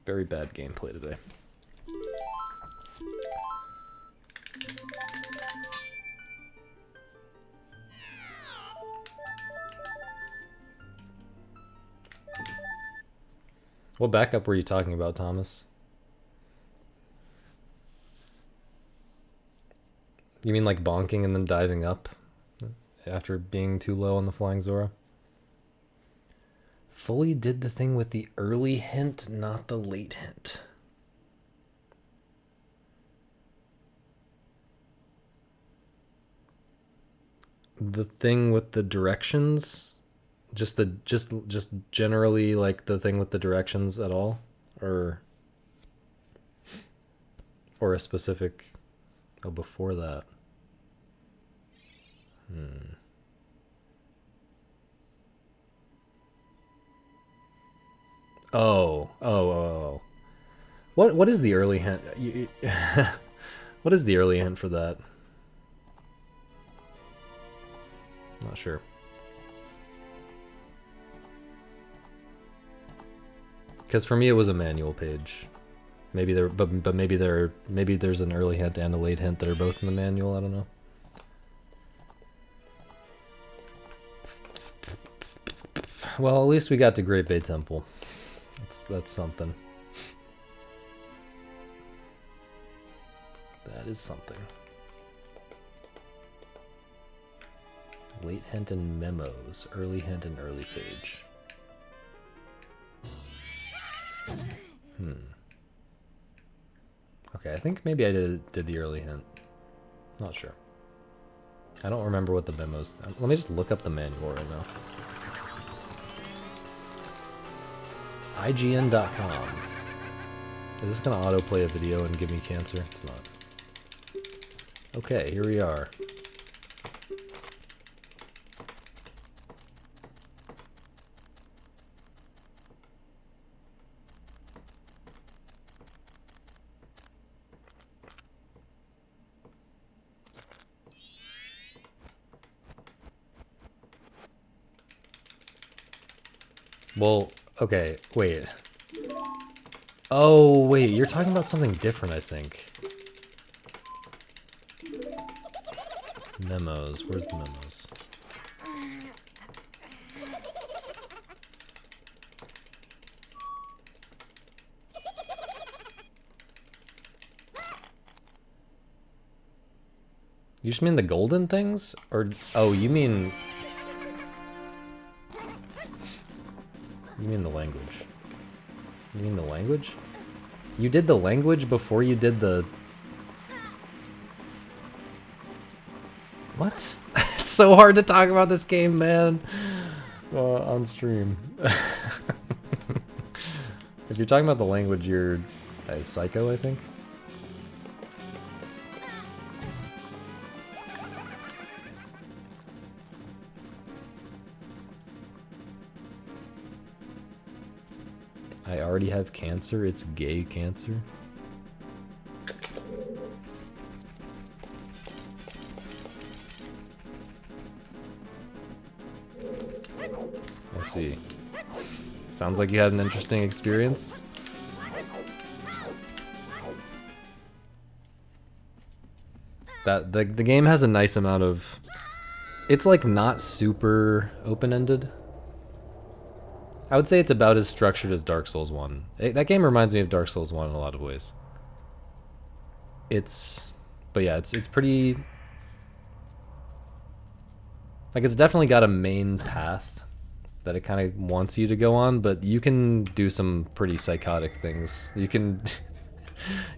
Very bad gameplay today. What backup were you talking about, Thomas? You mean like bonking and then diving up after being too low on the flying Zora? Fully did the thing with the early hint, not the late hint. The thing with the directions, just generally like the thing with the directions at all, or a specific. Oh, before that. Oh. What is the early hint? What is the early hint for that? Not sure. Because for me it was a manual page. Maybe there, but maybe there's an early hint and a late hint that are both in the manual. I don't know. Well, at least we got to Great Bay Temple. That's something. That is something. Late hint and memos. Early hint and early page. Okay, I think maybe I did the early hint. Not sure. I don't remember what the memos. Let me just look up the manual right now. IGN.com. Is this gonna autoplay a video and give me cancer? It's not. Okay, here we are. Well, okay, wait. Oh, wait, you're talking about something different, I think. Memos, where's the memos? You just mean the golden things? Or, oh, you mean the language. You mean the language? You did the language before you did the... What? It's so hard to talk about this game, man. On stream. If you're talking about the language, you're a psycho, I think. I already have cancer. It's gay cancer. I see. Sounds like you had an interesting experience. That the game has a nice amount of... It's like not super open-ended. I would say it's about as structured as Dark Souls 1. That game reminds me of Dark Souls 1 in a lot of ways. But yeah, it's pretty... Like, it's definitely got a main path that it kind of wants you to go on, but you can do some pretty psychotic things. You can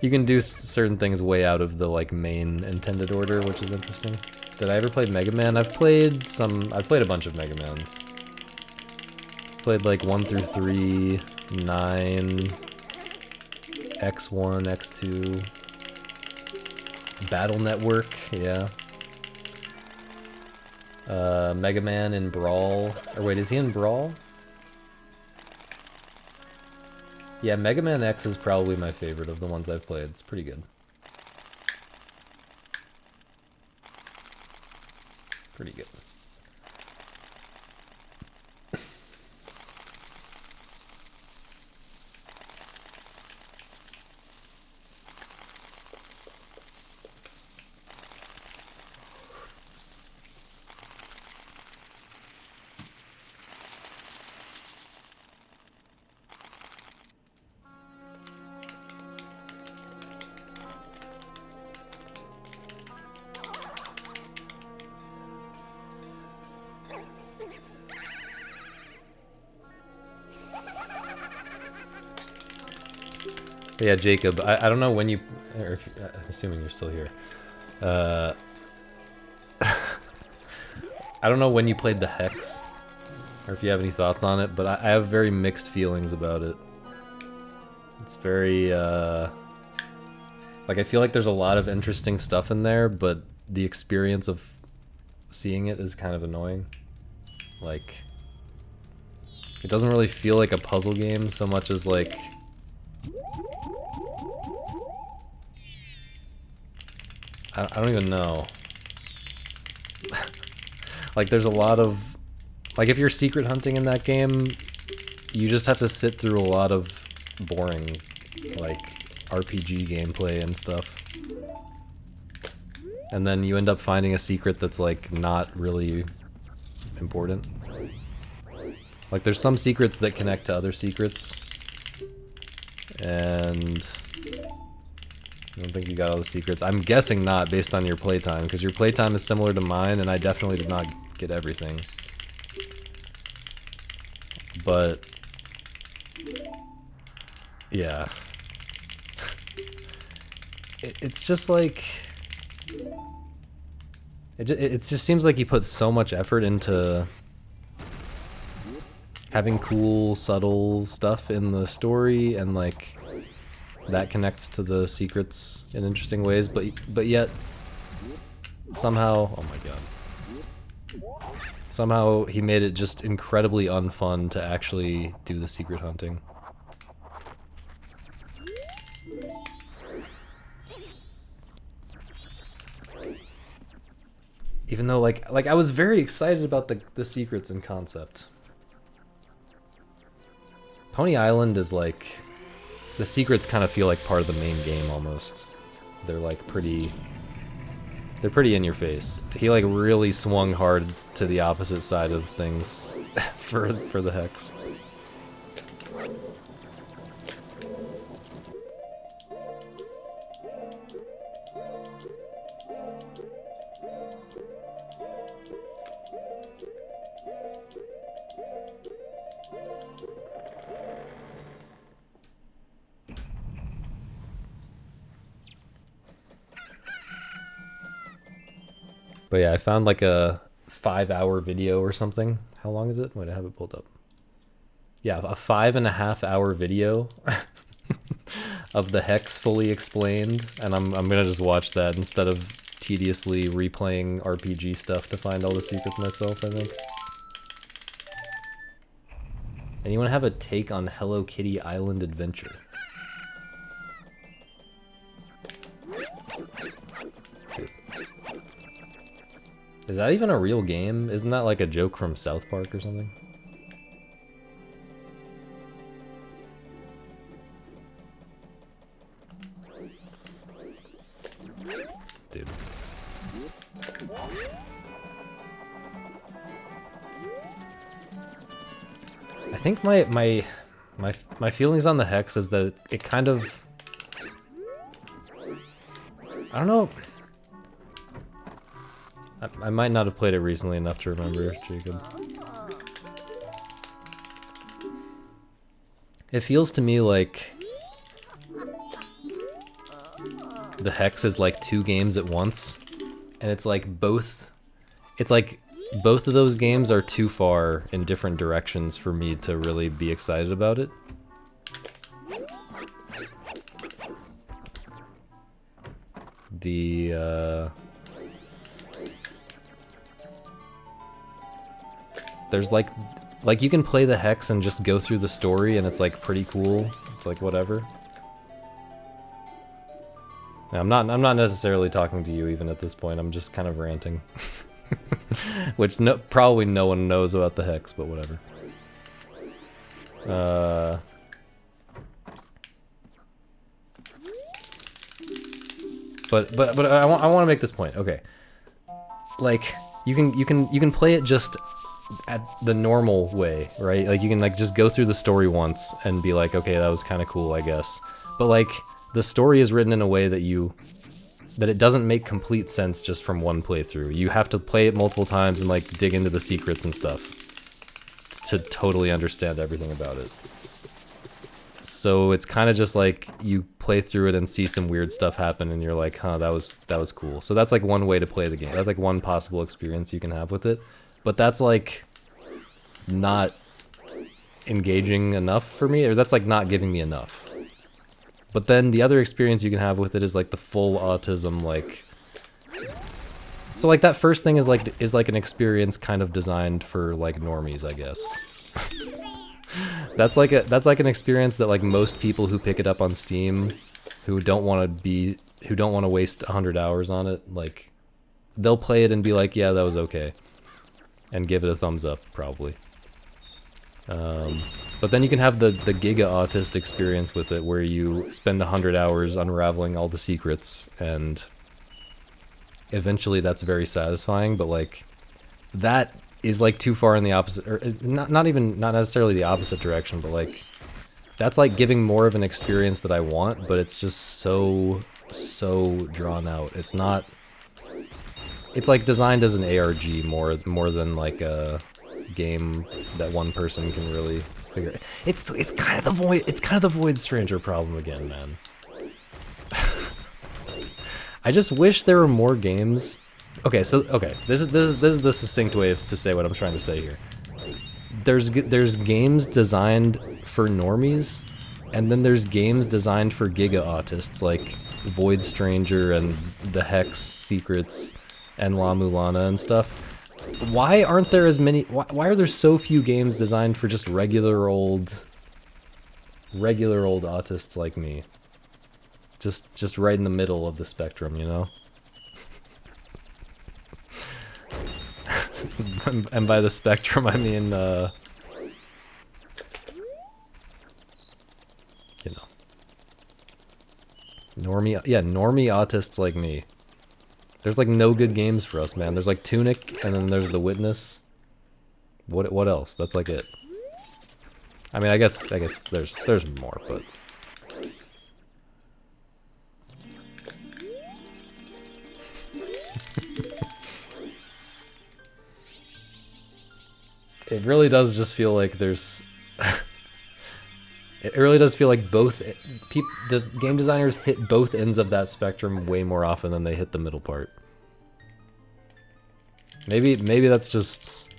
do certain things way out of the like main intended order, which is interesting. Did I ever play Mega Man? I've played a bunch of Mega Mans. Played like 1 through 3, 9, X1, X2, Battle Network, yeah. Mega Man in Brawl. Or wait, is he in Brawl? Yeah, Mega Man X is probably my favorite of the ones I've played. It's pretty good. Pretty good. But yeah, Jacob, I don't know when you, or if, I'm assuming you're still here. I don't know when you played the Hex, or if you have any thoughts on it, but I have very mixed feelings about it. It's very, like I feel like there's a lot of interesting stuff in there, but the experience of seeing it is kind of annoying. Like, it doesn't really feel like a puzzle game so much as like... I don't even know. Like, there's a lot of... Like, if you're secret hunting in that game, you just have to sit through a lot of boring, like, RPG gameplay and stuff. And then you end up finding a secret that's, like, not really important. Like, there's some secrets that connect to other secrets. And... I don't think you got all the secrets. I'm guessing not, based on your playtime, because your playtime is similar to mine, and I definitely did not get everything. But... yeah. It's just like... It just seems like he put so much effort into having cool, subtle stuff in the story, and like that connects to the secrets in interesting ways, but yet somehow, oh my god, somehow he made it just incredibly unfun to actually do the secret hunting. Even though, like I was very excited about the secrets in concept. Pony Island is like... The secrets kind of feel like part of the main game, almost. They're like pretty... They're pretty in your face. He like really swung hard to the opposite side of things for the Hex. But yeah, I found like a 5-hour video or something. How long is it? Wait, I have it pulled up. Yeah, a 5.5-hour video of the Hex fully explained, and I'm gonna just watch that instead of tediously replaying RPG stuff to find all the secrets myself, I think. Anyone have a take on Hello Kitty Island Adventure? Dude. Is that even a real game? Isn't that like a joke from South Park or something? Dude. I think my feelings on the Hex is that it kind of... I don't know... I might not have played it recently enough to remember, Jacob. It feels to me like the Hex is like 2 games at once, and it's like both of those games are too far in different directions for me to really be excited about it. There's like you can play the Hex and just go through the story, and it's like pretty cool. It's like whatever. I'm not necessarily talking to you even at this point. I'm just kind of ranting. Which probably no one knows about the Hex, but whatever. But I want to make this point. Okay. Like you can play it just at the normal way, right? Like you can like just go through the story once and be like, okay, that was kind of cool, I guess. But like the story is written in a way that it doesn't make complete sense just from one playthrough. You have to play it multiple times and like dig into the secrets and stuff to totally understand everything about it. So it's kind of just like you play through it and see some weird stuff happen and you're like, huh, that was cool. So that's like one way to play the game. That's like one possible experience you can have with it. But that's like not engaging enough for me, or that's like not giving me enough. But then the other experience you can have with it is like the full autism, like, so like that first thing is like an experience kind of designed for like normies, I guess. That's like an experience that like most people who pick it up on Steam, who don't want to waste 100 hours on it, like they'll play it and be like, yeah, that was okay, and give it a thumbs up probably. But then you can have the Giga Autist experience with it, where you spend 100 hours unraveling all the secrets, and eventually that's very satisfying, but like that is like too far in the opposite, or not necessarily the opposite direction, but like that's like giving more of an experience that I want, but it's just so drawn out. It's not, it's like designed as an ARG more than like a game that one person can really figure. It's kind of the Void Stranger problem again, man. I just wish there were more games. Okay, this is the succinct way to say what I'm trying to say here. There's games designed for normies, and then there's games designed for Giga Autists like Void Stranger and the Hex Secrets and La Mulana and stuff. Why aren't there as many? Why are there so few games designed for just regular old autists like me? Just right in the middle of the spectrum, you know? And by the spectrum, I mean, you know, normie autists like me. There's like no good games for us, man. There's like Tunic, and then there's The Witness. What else? That's like it. I mean, I guess there's more, but it really does just feel like there's. It really does feel like game designers hit both ends of that spectrum way more often than they hit the middle part. Maybe that's just.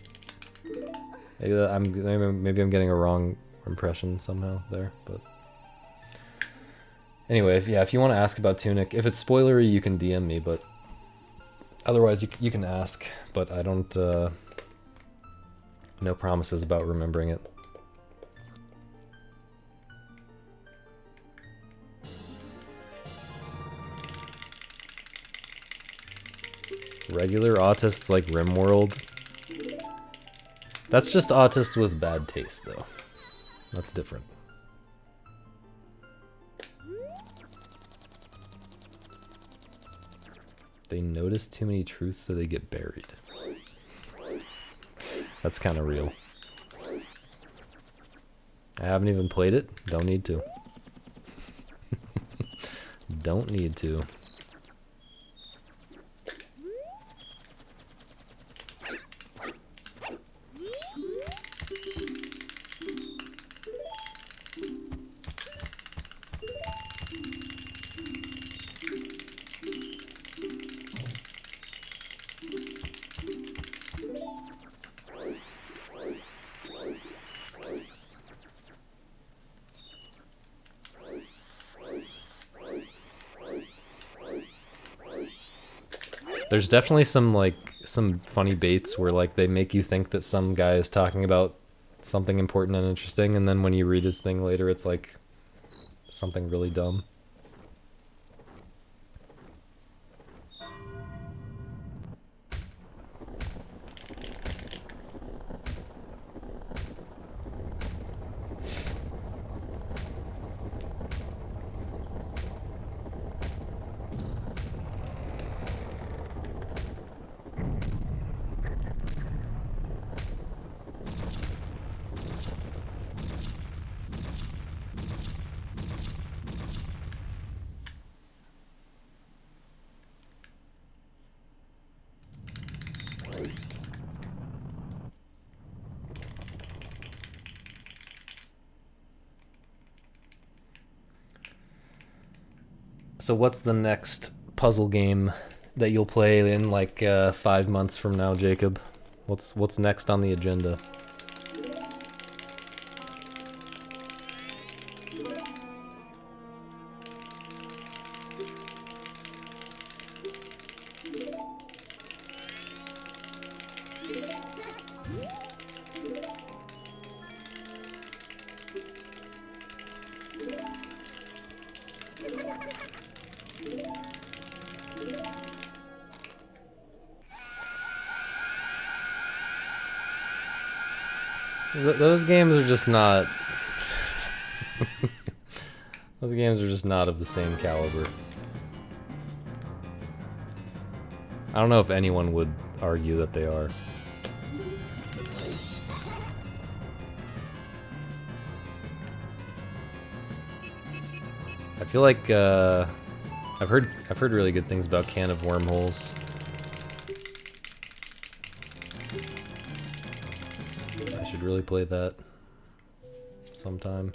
Maybe I'm getting a wrong impression somehow there, but. Anyway, if you want to ask about Tunic, if it's spoilery, you can DM me, but otherwise you can ask, but I don't. No promises about remembering it. Regular autists like RimWorld. That's just autists with bad taste, though. That's different. They notice too many truths, so they get buried. That's kind of real. I haven't even played it. Don't need to. Don't need to. There's definitely some funny baits where like they make you think that some guy is talking about something important and interesting, and then when you read his thing later, it's like something really dumb. So what's the next puzzle game that you'll play in like 5 months from now, Jacob? What's next on the agenda? Those games are just not... Those games are just not of the same caliber. I don't know if anyone would argue that they are. I feel like I've heard really good things about Can of Wormholes. I should really play that sometime.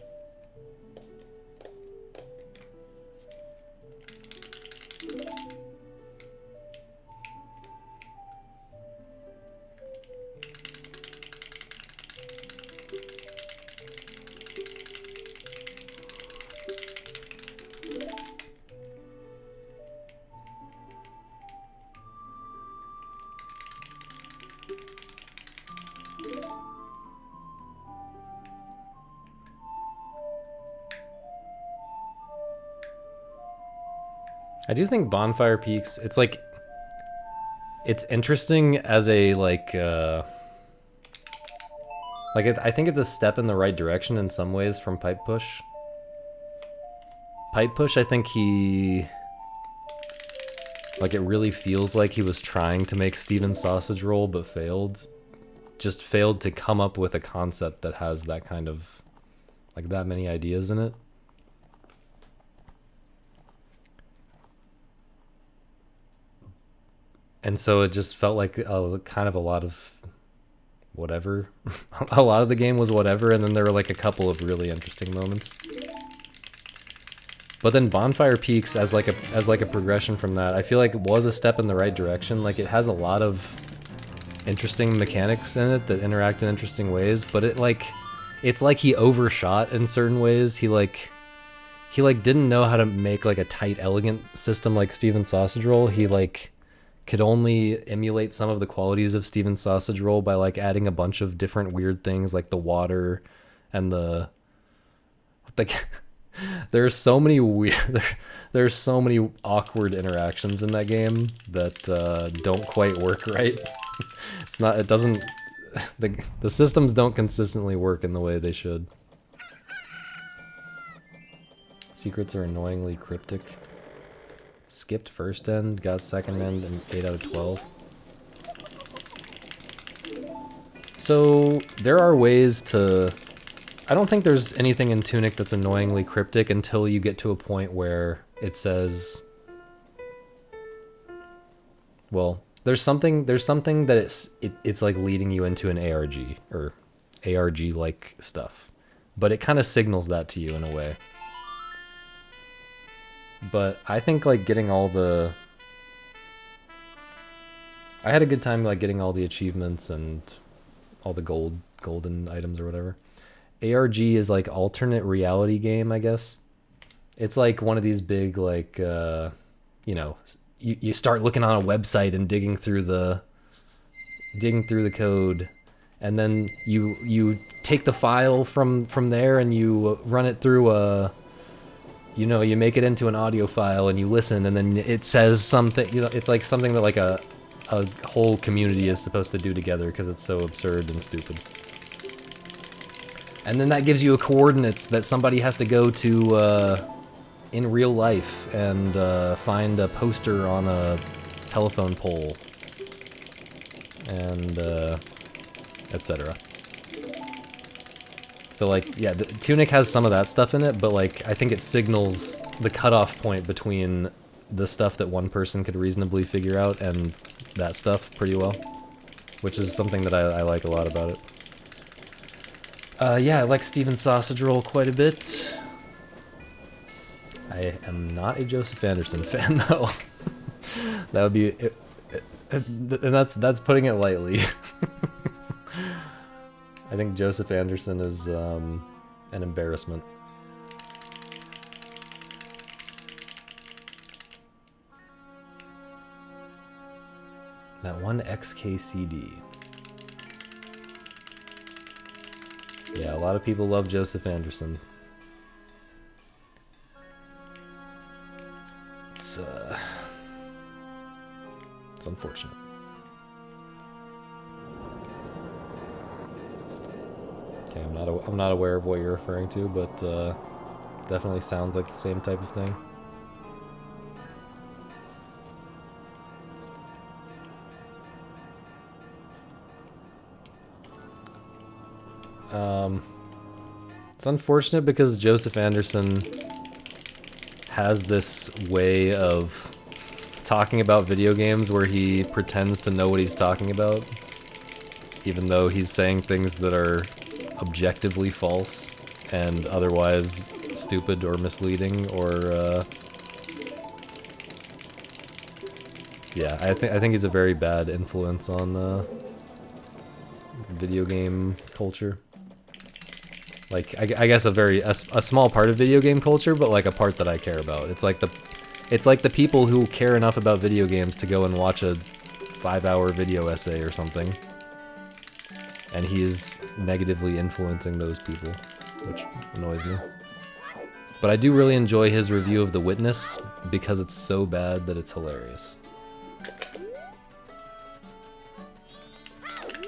I do think Bonfire Peaks, it's like, it's interesting as a, like I think it's a step in the right direction in some ways from Pipe Push. Pipe Push, I think like it really feels like he was trying to make Steven Sausage Roll but failed. Just failed to come up with a concept that has that kind of, like that many ideas in it. And so it just felt like kind of a lot of whatever. A lot of the game was whatever, and then there were like a couple of really interesting moments. But then Bonfire Peaks as like a progression from that, I feel like it was a step in the right direction. Like it has a lot of interesting mechanics in it that interact in interesting ways, but it's like he overshot in certain ways. He didn't know how to make like a tight, elegant system like Steven Sausage Roll. He could only emulate some of the qualities of Steven Sausage Roll by like adding a bunch of different weird things like the water and the there's so many weird there's so many awkward interactions in that game that don't quite work right. The systems don't consistently work in the way they should. Secrets are annoyingly cryptic. Skipped first end, got second end, and 8 out of 12. So there are ways to... I don't think there's anything in Tunic that's annoyingly cryptic until you get to a point where it says... Well, there's something that it's like leading you into an ARG, or ARG-like stuff. But it kind of signals that to you in a way. But I think like getting all the... I had a good time like getting all the achievements and all the golden items or whatever. ARG is like alternate reality game, I guess. It's like one of these big like you know, you start looking on a website and digging through the code, and then you take the file from there and you run it through a... You know, you make it into an audio file and you listen, and then it says something, you know, it's like something that like a whole community is supposed to do together because it's so absurd and stupid. And then that gives you a coordinates that somebody has to go to in real life and find a poster on a telephone pole and etc. So like, yeah, the Tunic has some of that stuff in it, but like, I think it signals the cutoff point between the stuff that one person could reasonably figure out and that stuff pretty well, which is something that I like a lot about it. Yeah, I like Steven Sausage Roll quite a bit. I am not a Joseph Anderson fan, though. That would be, and that's putting it lightly. I think Joseph Anderson is an embarrassment. That one XKCD. Yeah, a lot of people love Joseph Anderson. It's unfortunate. Okay, I'm not aware of what you're referring to, but definitely sounds like the same type of thing. It's unfortunate because Joseph Anderson has this way of talking about video games where he pretends to know what he's talking about, even though he's saying things that are objectively false and otherwise stupid or misleading or yeah, I think he's a very bad influence on video game culture. Like, I guess a small part of video game culture, but like a part that I care about. It's like the people who care enough about video games to go and watch a 5-hour video essay or something. And he is negatively influencing those people, which annoys me. But I do really enjoy his review of The Witness because it's so bad that it's hilarious.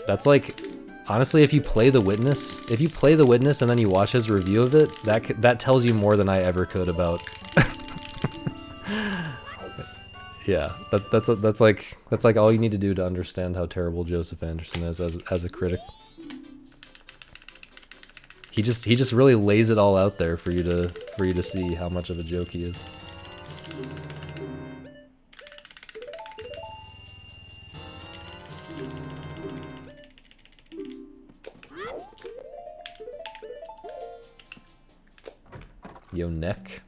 That's like, honestly, if you play The Witness and then you watch his review of it, that tells you more than I ever could about. Yeah, that's like all you need to do to understand how terrible Joseph Anderson is as a critic. He just really lays it all out there for you to see how much of a joke he is. Yo, neck.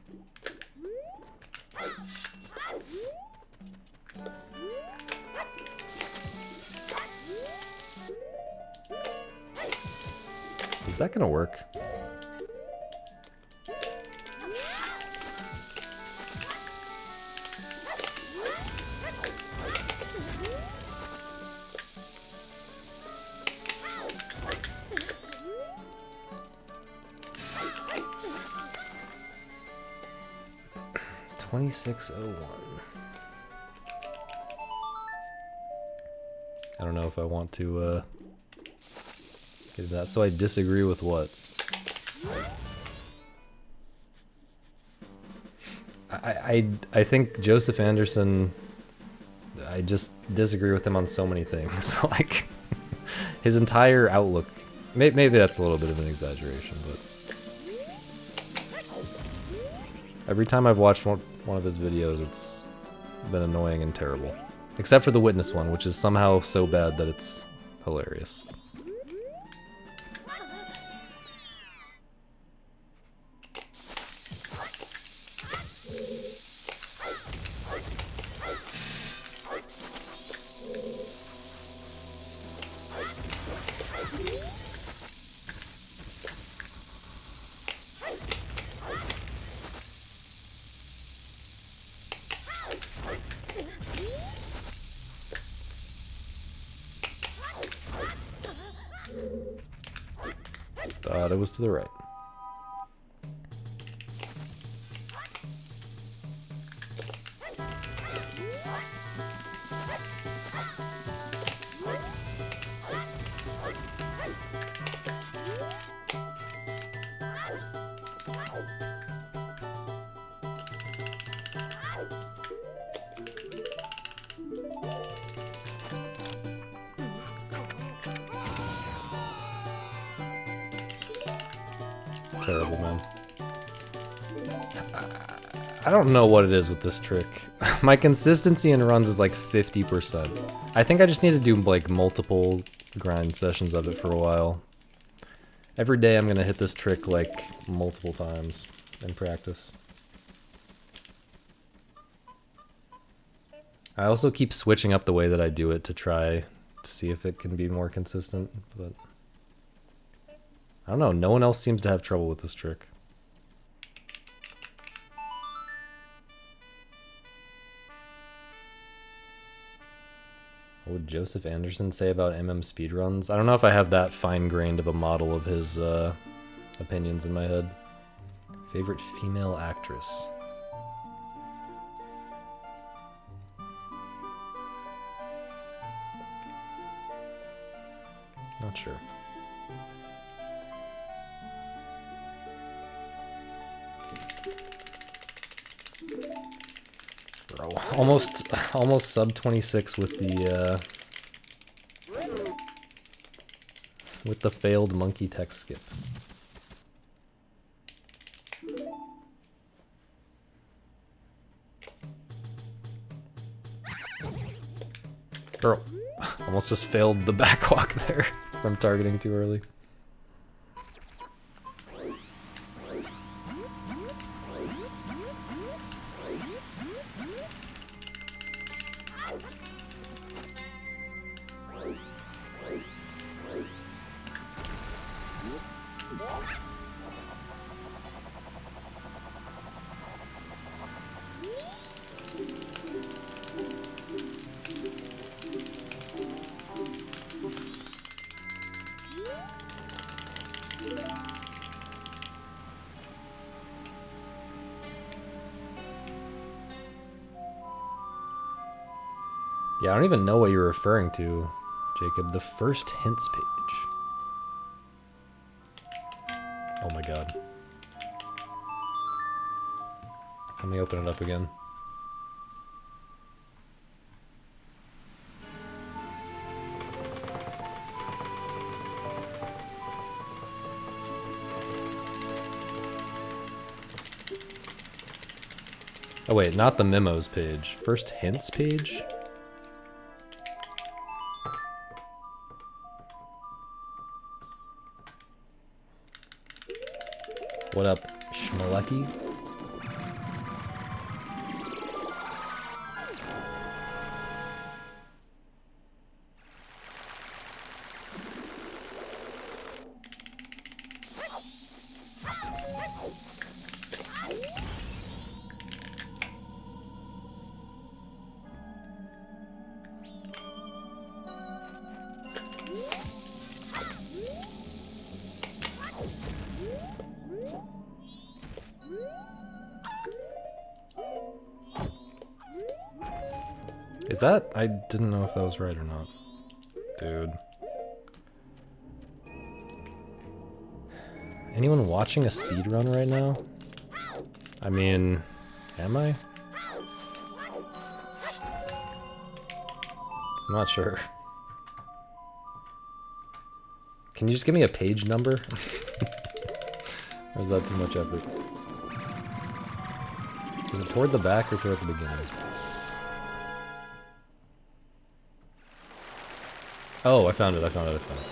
Is that gonna work? I don't know if I want to get into that. So I disagree with what? I think Joseph Anderson, I just disagree with him on so many things. Like, his entire outlook, maybe that's a little bit of an exaggeration, but every time I've watched one of his videos, it's been annoying and terrible. Except for the Witness one, which is somehow so bad that it's hilarious. Thought it was to the right. Terrible, man. I don't know what it is with this trick. My consistency in runs is like 50%. I think I just need to do like multiple grind sessions of it for a while. Every day I'm gonna hit this trick like multiple times in practice. I also keep switching up the way that I do it to try to see if it can be more consistent, but I don't know, no one else seems to have trouble with this trick. What would Joseph Anderson say about speedruns? I don't know if I have that fine-grained of a model of his opinions in my head. Favorite female actress? Not sure. Bro, almost sub 26 with the failed monkey text skip. Bro, almost just failed the backwalk there from targeting too early. Yeah, I don't even know what you're referring to, Jacob. The first hints page. Oh my god. Let me open it up again. Oh wait, not the memos page. First hints page? What up, Schmaleki? Is that? I didn't know if that was right or not. Dude. Anyone watching a speedrun right now? I mean, am I? I'm not sure. Can you just give me a page number? Or is that too much effort? Is it toward the back or toward the beginning? Oh, I found it, I found it, I found it.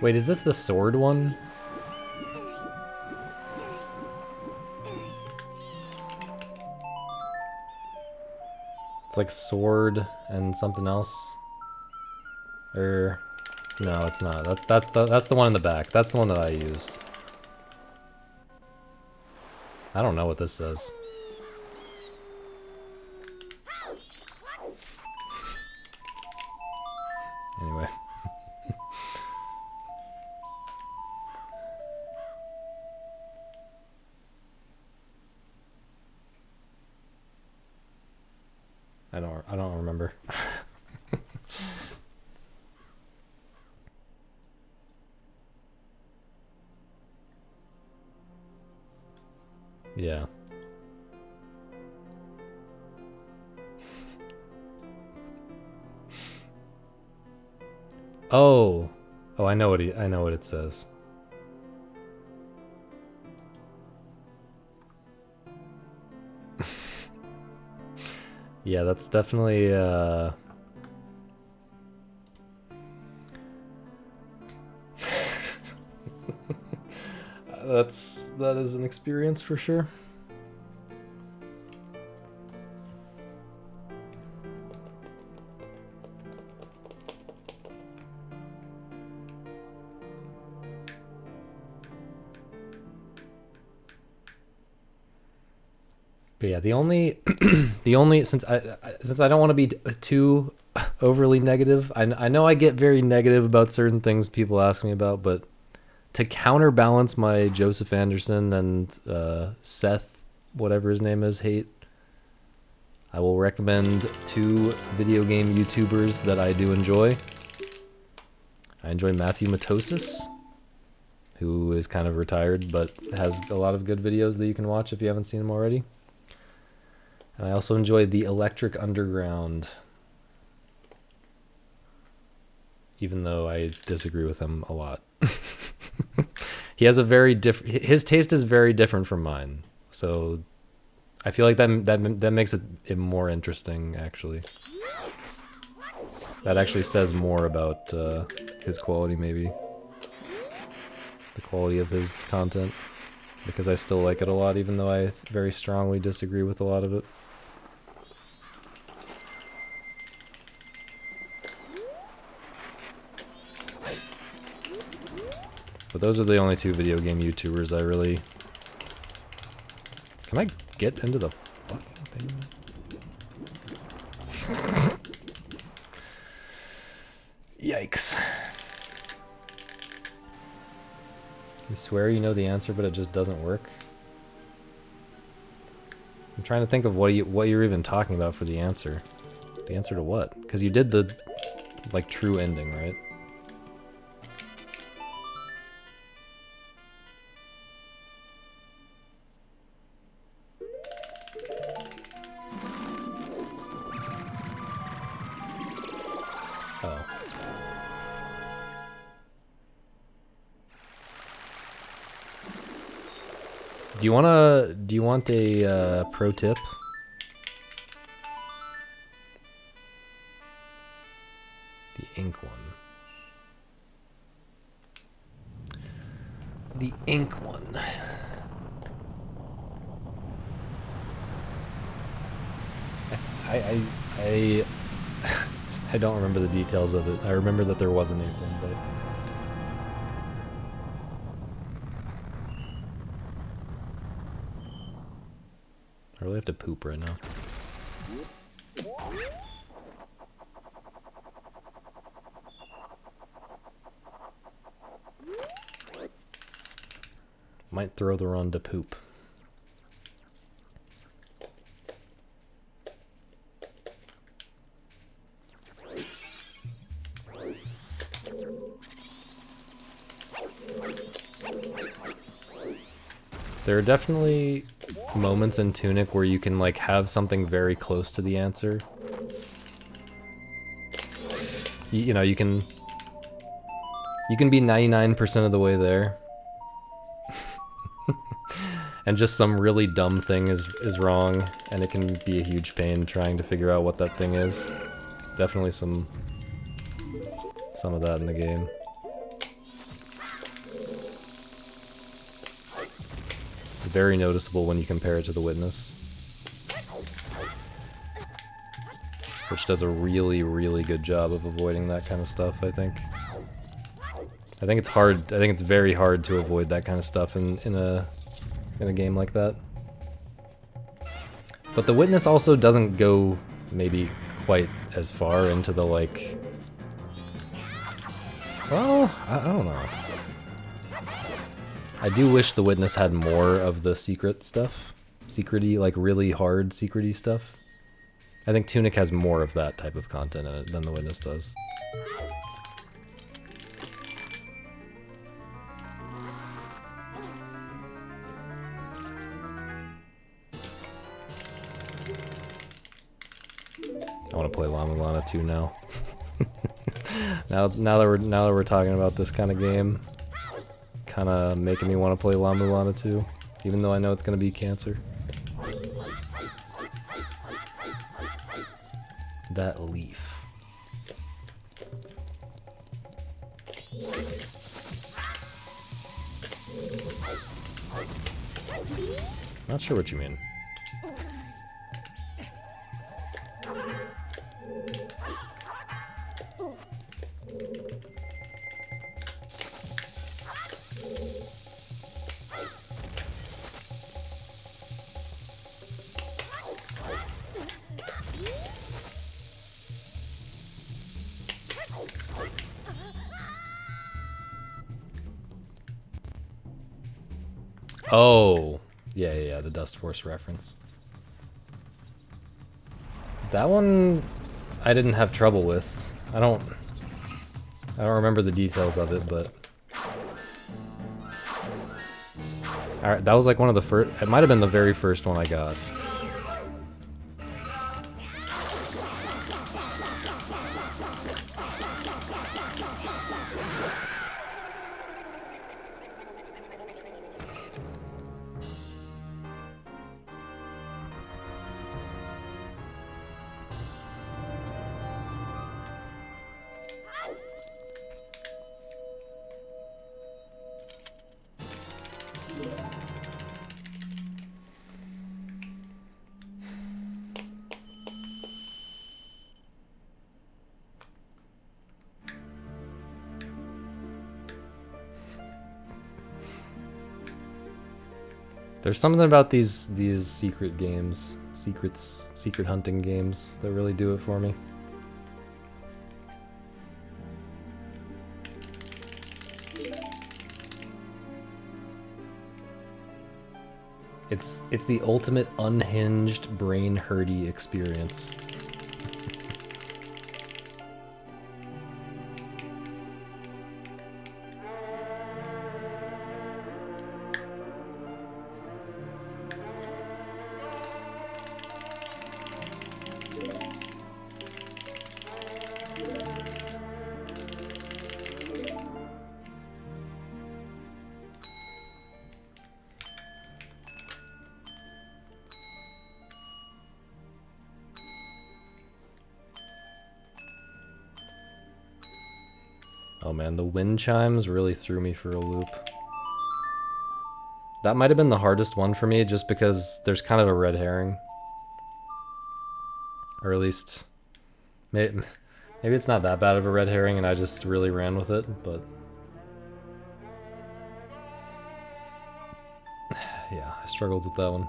Wait, is this the sword one? It's like sword and something else. Or no, it's not. That's the one in the back. That's the one that I used. I don't know what this says. Anyway. I don't remember. Yeah. Oh, oh, I know what it says. Yeah, that's definitely that is an experience for sure. But yeah, the only since I don't want to be too overly negative. I know I get very negative about certain things people ask me about, but to counterbalance my Joseph Anderson and Seth, whatever his name is, hate, I will recommend 2 video game YouTubers that I do enjoy. I enjoy Matthew Matosis, who is kind of retired but has a lot of good videos that you can watch if you haven't seen him already. And I also enjoy the Electric Underground, even though I disagree with him a lot. He has a very his taste is very different from mine, so I feel like that makes it more interesting. Actually, that actually says more about his quality, maybe the quality of his content, because I still like it a lot, even though I very strongly disagree with a lot of it. But those are the only 2 video game YouTubers I really... Can I get into the fucking thing? Yikes. You swear you know the answer, but it just doesn't work? I'm trying to think of what you're even talking about for the answer. The answer to what? Because you did the, like, true ending, right? Oh. Do you want a pro tip? The ink one. The ink one. I I don't remember the details of it. I remember that there was an ink one, but I really have to poop right now. Might throw the run to poop. There are definitely moments in Tunic where you can like have something very close to the answer. You know, you can be 99% of the way there. And just some really dumb thing is wrong, and it can be a huge pain trying to figure out what that thing is. Definitely some of that in the game. Very noticeable when you compare it to The Witness, which does a really, really good job of avoiding that kind of stuff, I think. I think it's hard. I think it's very hard to avoid that kind of stuff in a game like that. But The Witness also doesn't go maybe quite as far into the like... Well, I don't know. I do wish The Witness had more of the secret stuff. Secrety, like really hard secrety stuff. I think Tunic has more of that type of content in it than The Witness does. I want to play Llama Lana 2 now. now that we're talking about this kind of game, kind of making me want to play La Mulana 2, even though I know it's gonna be cancer. That leaf. Not sure what you mean. Oh, yeah, the Dust Force reference. That one I didn't have trouble with. I don't remember the details of it, but alright, that was like one of the first. It might have been the very first one I got. There's something about these secret games, secret hunting games that really do it for me. It's the ultimate unhinged, brain-hurty experience. Oh man, the wind chimes really threw me for a loop. That might have been the hardest one for me just because there's kind of a red herring. Or at least, maybe it's not that bad of a red herring and I just really ran with it, but yeah, I struggled with that one.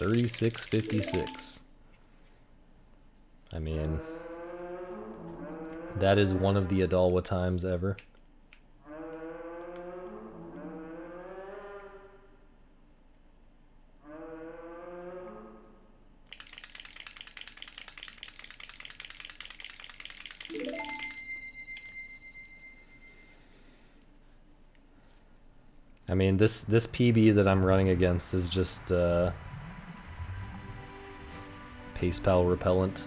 $36.56. I mean, that is one of the Adalwa times ever. I mean, this PB that I'm running against is just Pace Pal repellent.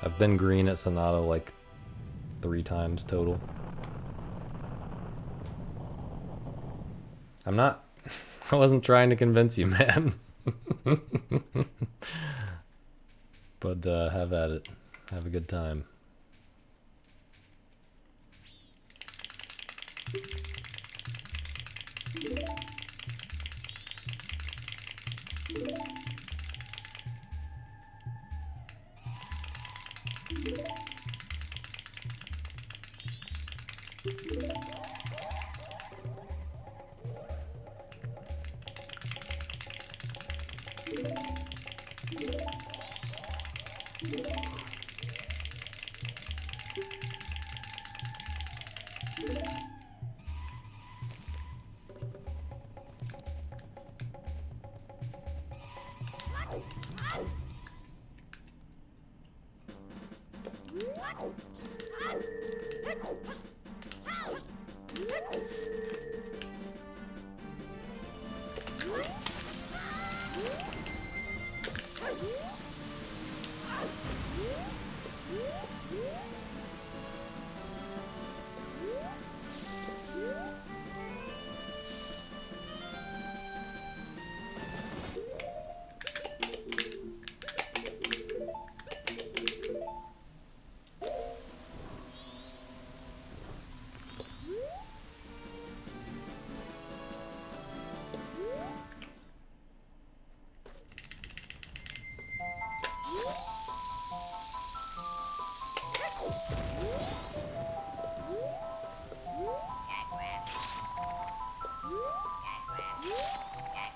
I've been green at Sonata like 3 times total. I'm not... I wasn't trying to convince you, man. But have at it. Have a good time.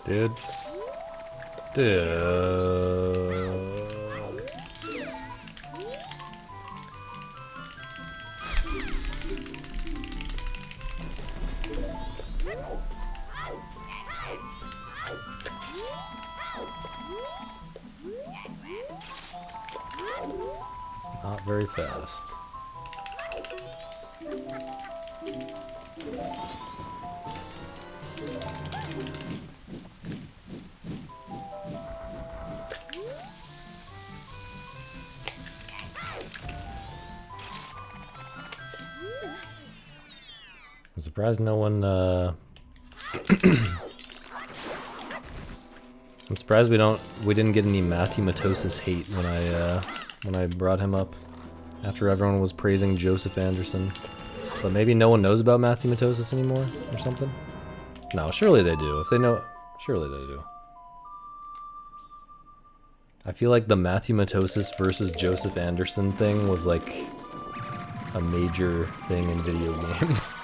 Dude. Dude. Not very fast. I'm surprised no one, I'm surprised we didn't get any mathematosis hate when I brought him up after everyone was praising Joseph Anderson. But maybe no one knows about mathematosis anymore or something? No, surely they do. If they know, surely they do. I feel like the mathematosis versus Joseph Anderson thing was like a major thing in video games.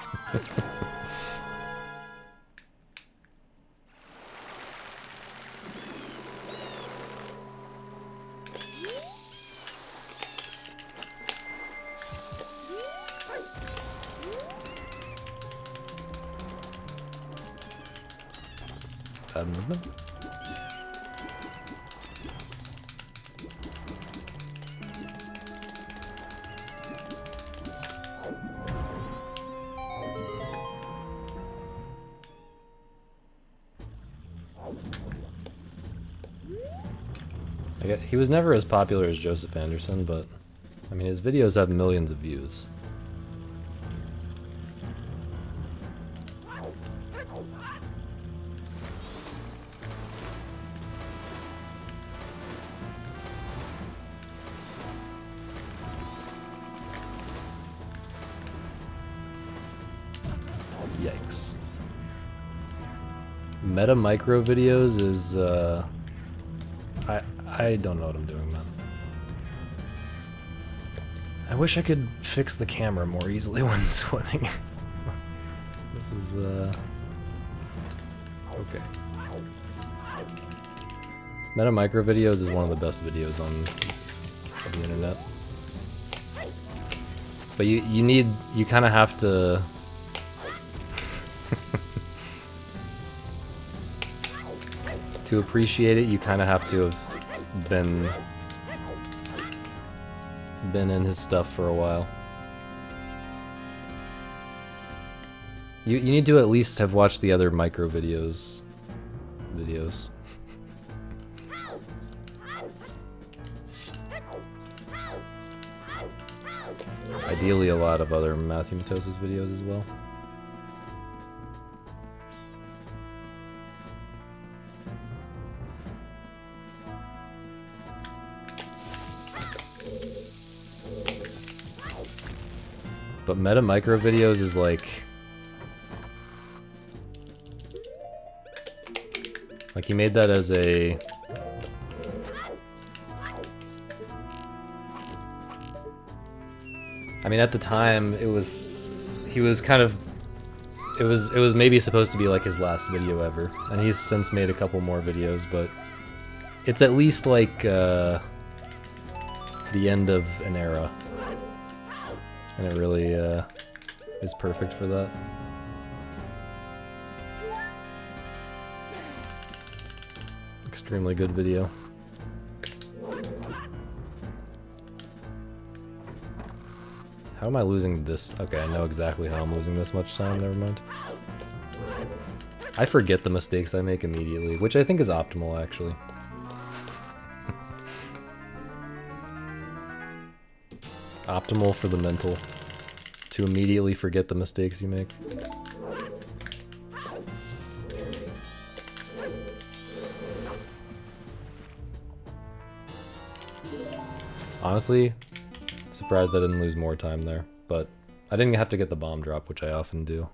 Bad movement. He was never as popular as Joseph Anderson, but I mean his videos have millions of views. Yikes. Meta micro videos is I don't know what I'm doing, man. I wish I could fix the camera more easily when swimming. This is okay. Meta micro videos is one of the best videos on the internet. But you kind of have to to appreciate it, you kind of have to have been in his stuff for a while. You need to at least have watched the other micro videos. Ideally a lot of other mathematosis videos as well. But meta micro videos is like he made that as a I mean at the time it was maybe supposed to be like his last video ever, and he's since made a couple more videos, but it's at least like the end of an era. And it really is perfect for that. Extremely good video. How am I losing this? Okay, I know exactly how I'm losing this much time, never mind. I forget the mistakes I make immediately, which I think is optimal, actually. Optimal for the mental. To immediately forget the mistakes you make. Honestly, surprised I didn't lose more time there, but I didn't have to get the bomb drop, which I often do.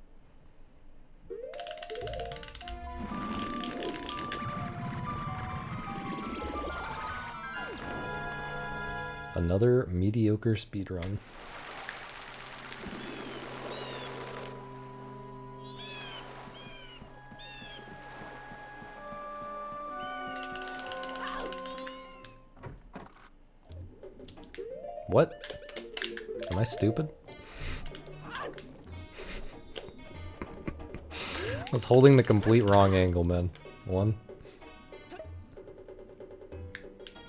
Another mediocre speedrun. What? Am I stupid? I was holding the complete wrong angle, man. One.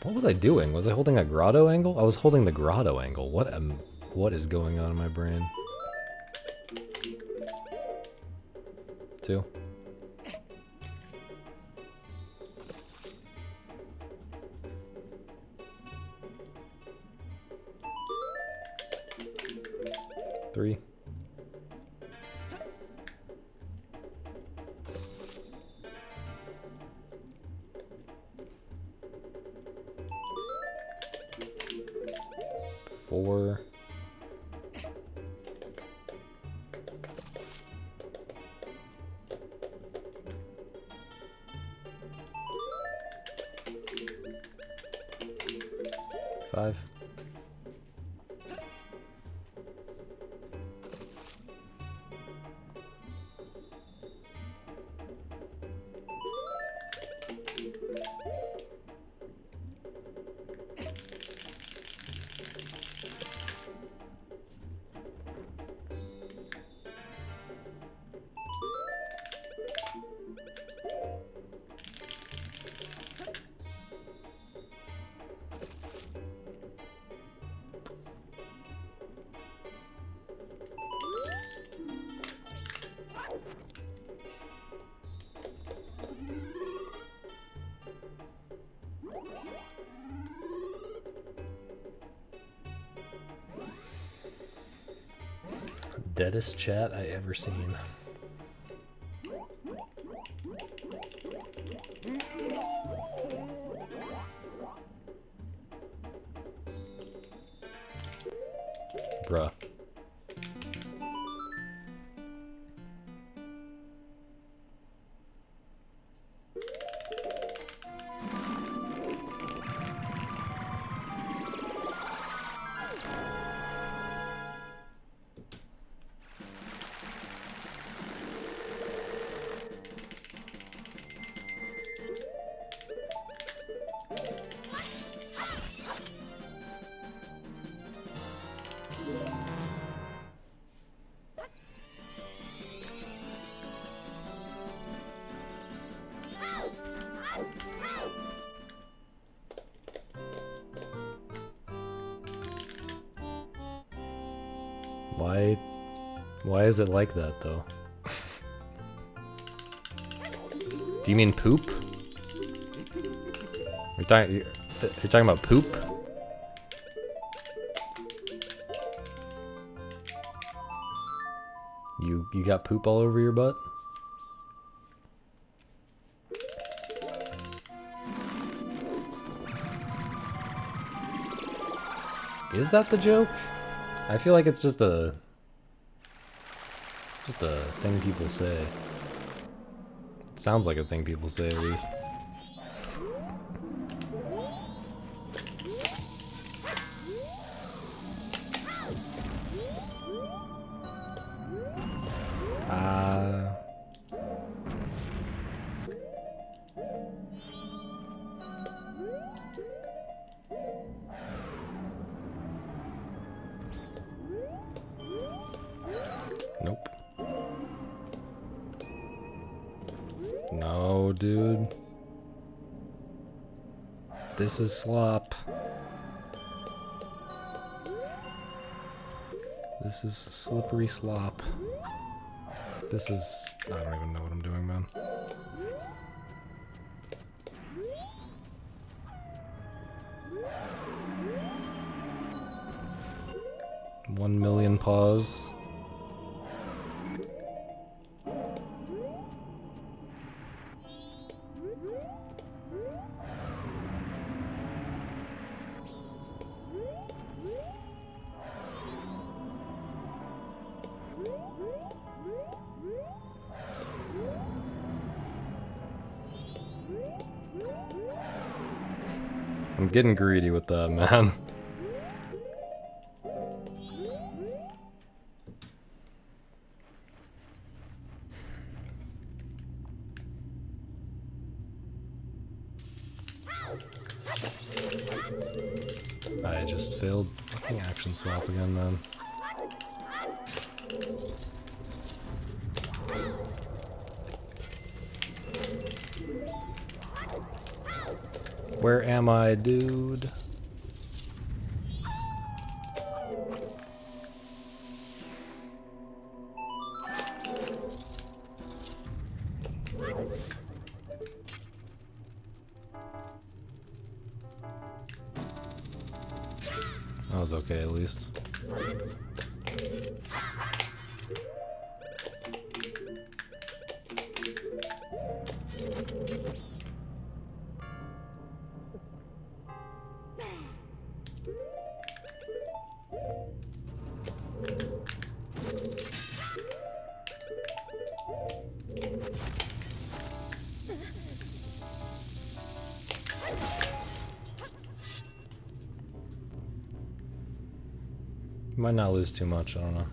What was I doing? Was I holding a grotto angle? I was holding the grotto angle. What is going on in my brain? 2. Three. 4. 5. 'Deadest chat I ever seen. Bruh. Why is it like that, though? Do you mean poop? You're talking about poop? You got poop all over your butt? Is that the joke? I feel like it's just a thing people say. It sounds like a thing people say, at least. Nope. No, dude. This is slop. This is slippery slop. This is... I don't even know what I'm doing, man. $1 million paws. I'm getting greedy with that, man. I just failed fucking action swap again, man. Where am I, dude? That was okay, at least. Might not lose too much, I don't know.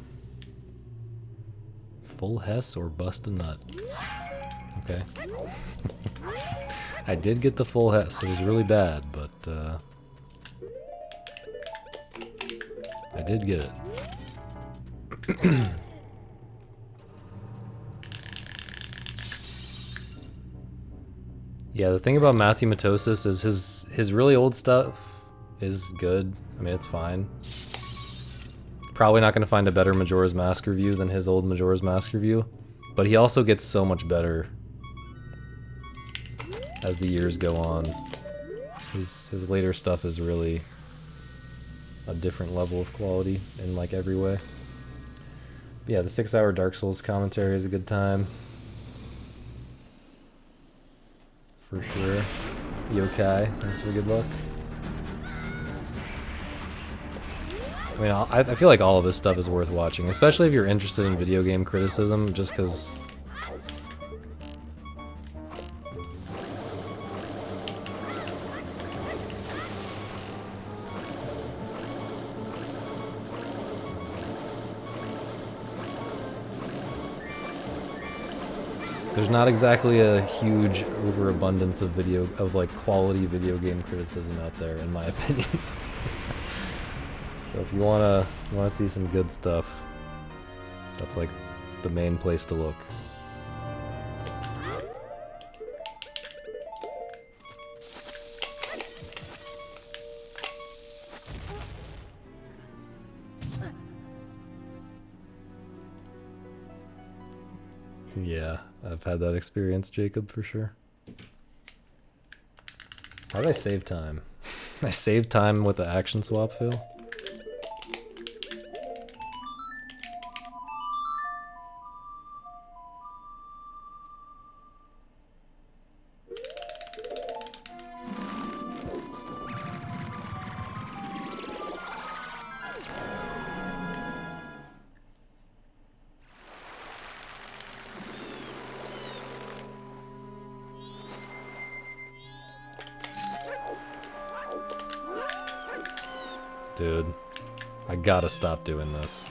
Full Hess or bust a nut. Okay. I did get the full Hess. It was really bad, but I did get it. Yeah, the thing about Matthew Matosis is his really old stuff is good. I mean, it's fine. Probably not going to find a better Majora's Mask review than his old Majora's Mask review, but he also gets so much better as the years go on. His later stuff is really a different level of quality in like every way. But yeah, the 6-hour Dark Souls commentary is a good time. For sure. Yokai, thanks for good luck. I mean, I feel like all of this stuff is worth watching, especially if you're interested in video game criticism, just because... There's not exactly a huge overabundance of like quality video game criticism out there, in my opinion. So if you wanna see some good stuff, that's like the main place to look. Yeah, I've had that experience, Jacob, for sure. How did I save time? I saved time with the action swap fail? Dude, I gotta stop doing this.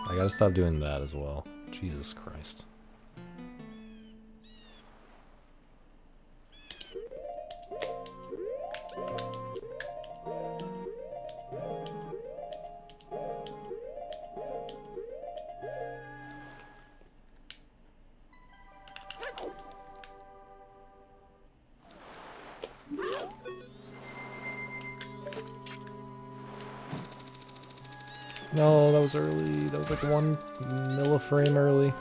I gotta stop doing that as well. Jesus Christ. No, that was early. That was like 1 milliframe early.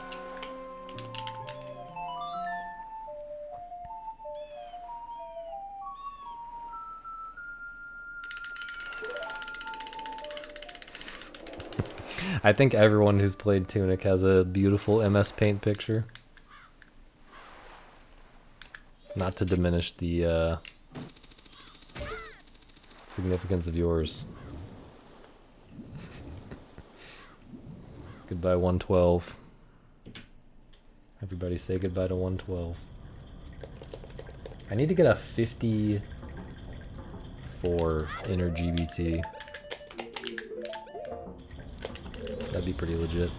I think everyone who's played Tunic has a beautiful MS Paint picture. Not to diminish the significance of yours. Goodbye 112. Everybody say goodbye to 112. I need to get a 54 inner GBT. That'd be pretty legit.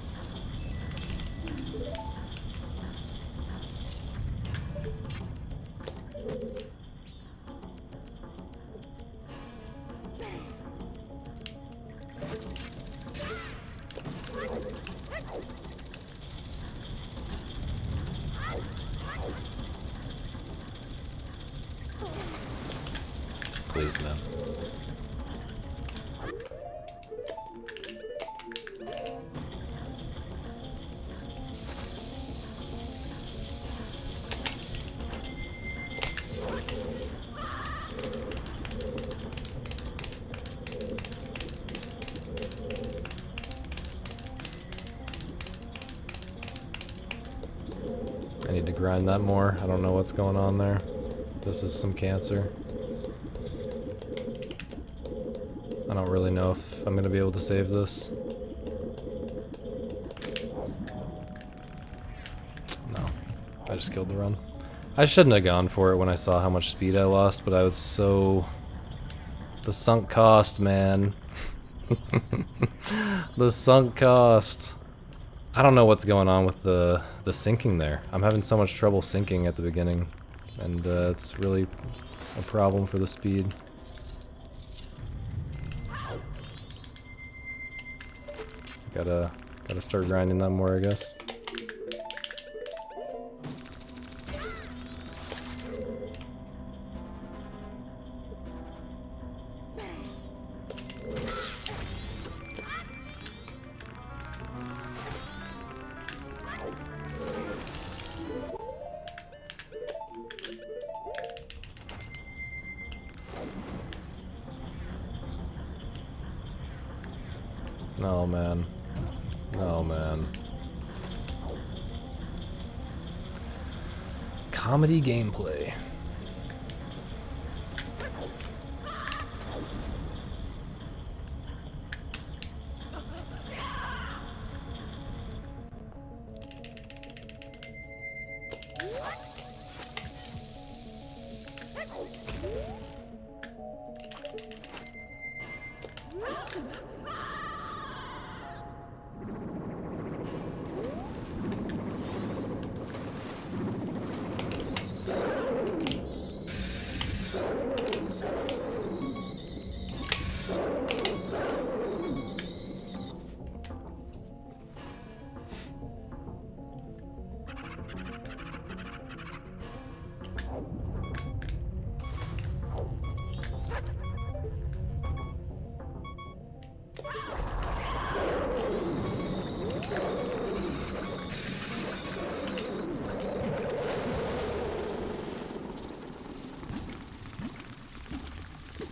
Please, man. I need to grind that more. I don't know what's going on there. This is some cancer. I don't really know if I'm gonna be able to save this. No, I just killed the run. I shouldn't have gone for it when I saw how much speed I lost, but I was so... The sunk cost, man. The sunk cost. I don't know what's going on with the syncing there. I'm having so much trouble syncing at the beginning, and it's really a problem for the speed. Gotta start grinding that more, I guess. Oh man. Oh man. Comedy gameplay.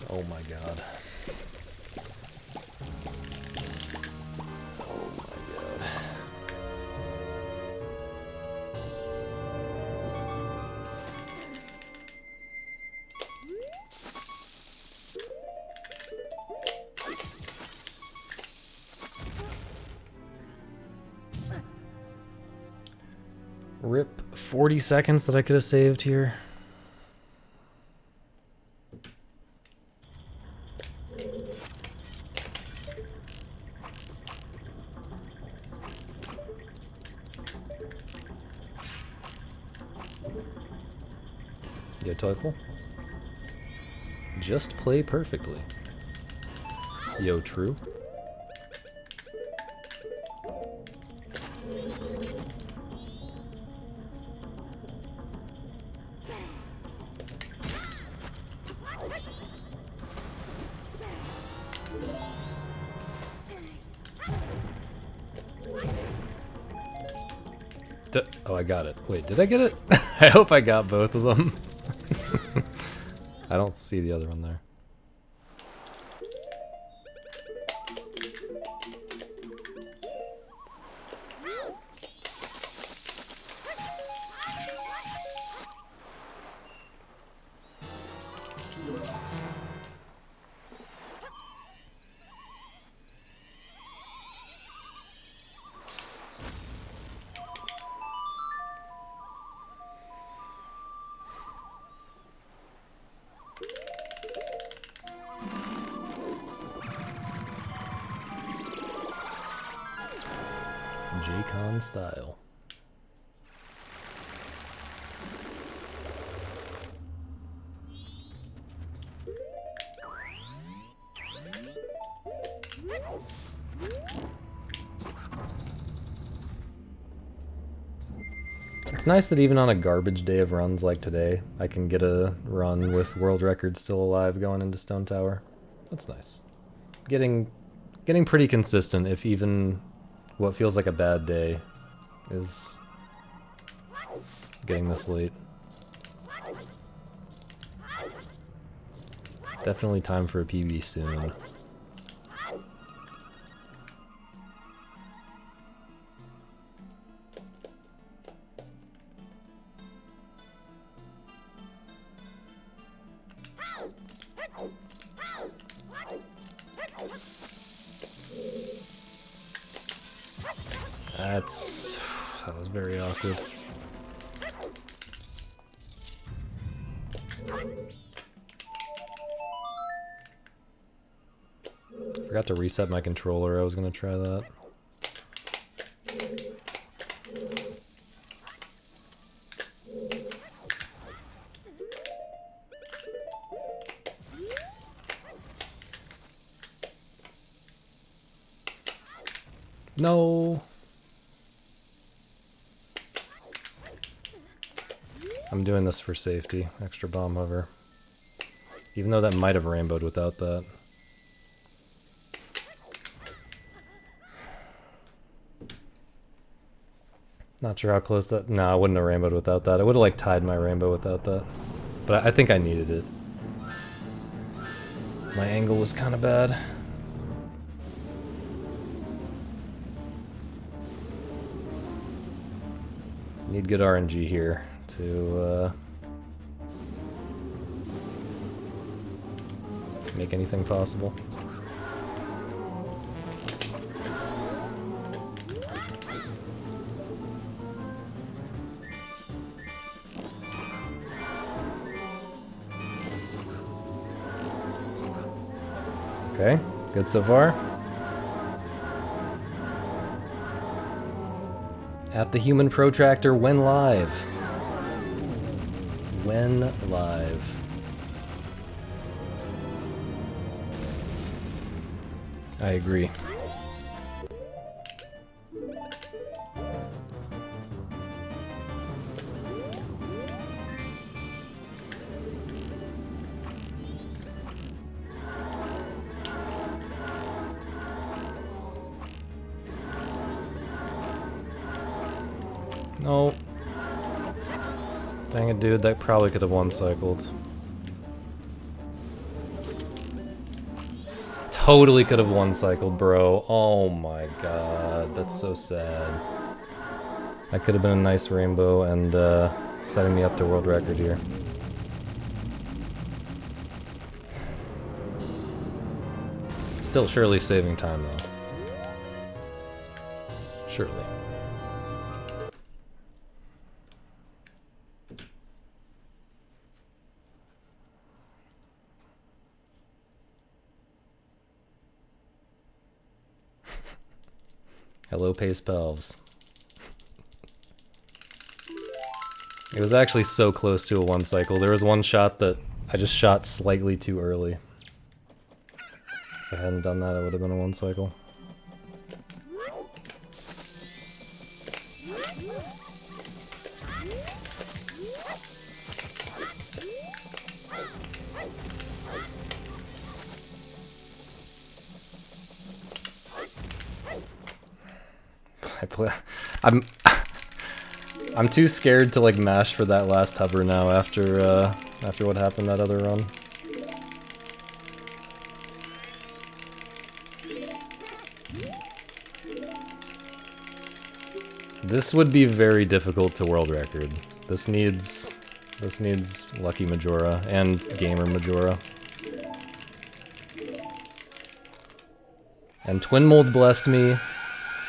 Oh my god. Oh my god. Rip 40 seconds that I could have saved here. Yeah, Teufel. Just play perfectly. Yo, true. Oh, I got it. Wait, did I get it? I hope I got both of them. I don't see the other one there. J-Con style. It's nice that even on a garbage day of runs like today, I can get a run with world records still alive going into Stone Tower. That's nice. Getting pretty consistent if even what feels like a bad day is getting this late. Definitely time for a PB soon. That was very awkward. Forgot to reset my controller. I was gonna try that. No. I'm doing this for safety. Extra bomb hover. Even though that might have rainbowed without that. Not sure how close that... No, I wouldn't have rainbowed without that. I would have like tied my rainbow without that. But I think I needed it. My angle was kind of bad. Need good RNG here to make anything possible. Okay, good so far. At the Human Protractor when live. When live. I agree. No. Dang it, dude. That probably could have one-cycled. Totally could have one-cycled, bro. Oh my god. That's so sad. That could have been a nice rainbow and setting me up to world record here. Still surely saving time, though. Surely. Hello, Pace Pelves. It was actually so close to a one-cycle. There was one shot that I just shot slightly too early. If I hadn't done that, it would have been a one-cycle. I'm I'm too scared to like mash for that last hover now after what happened that other run. This would be very difficult to world record. This needs Lucky Majora and Gamer Majora. And Twin Mold blessed me.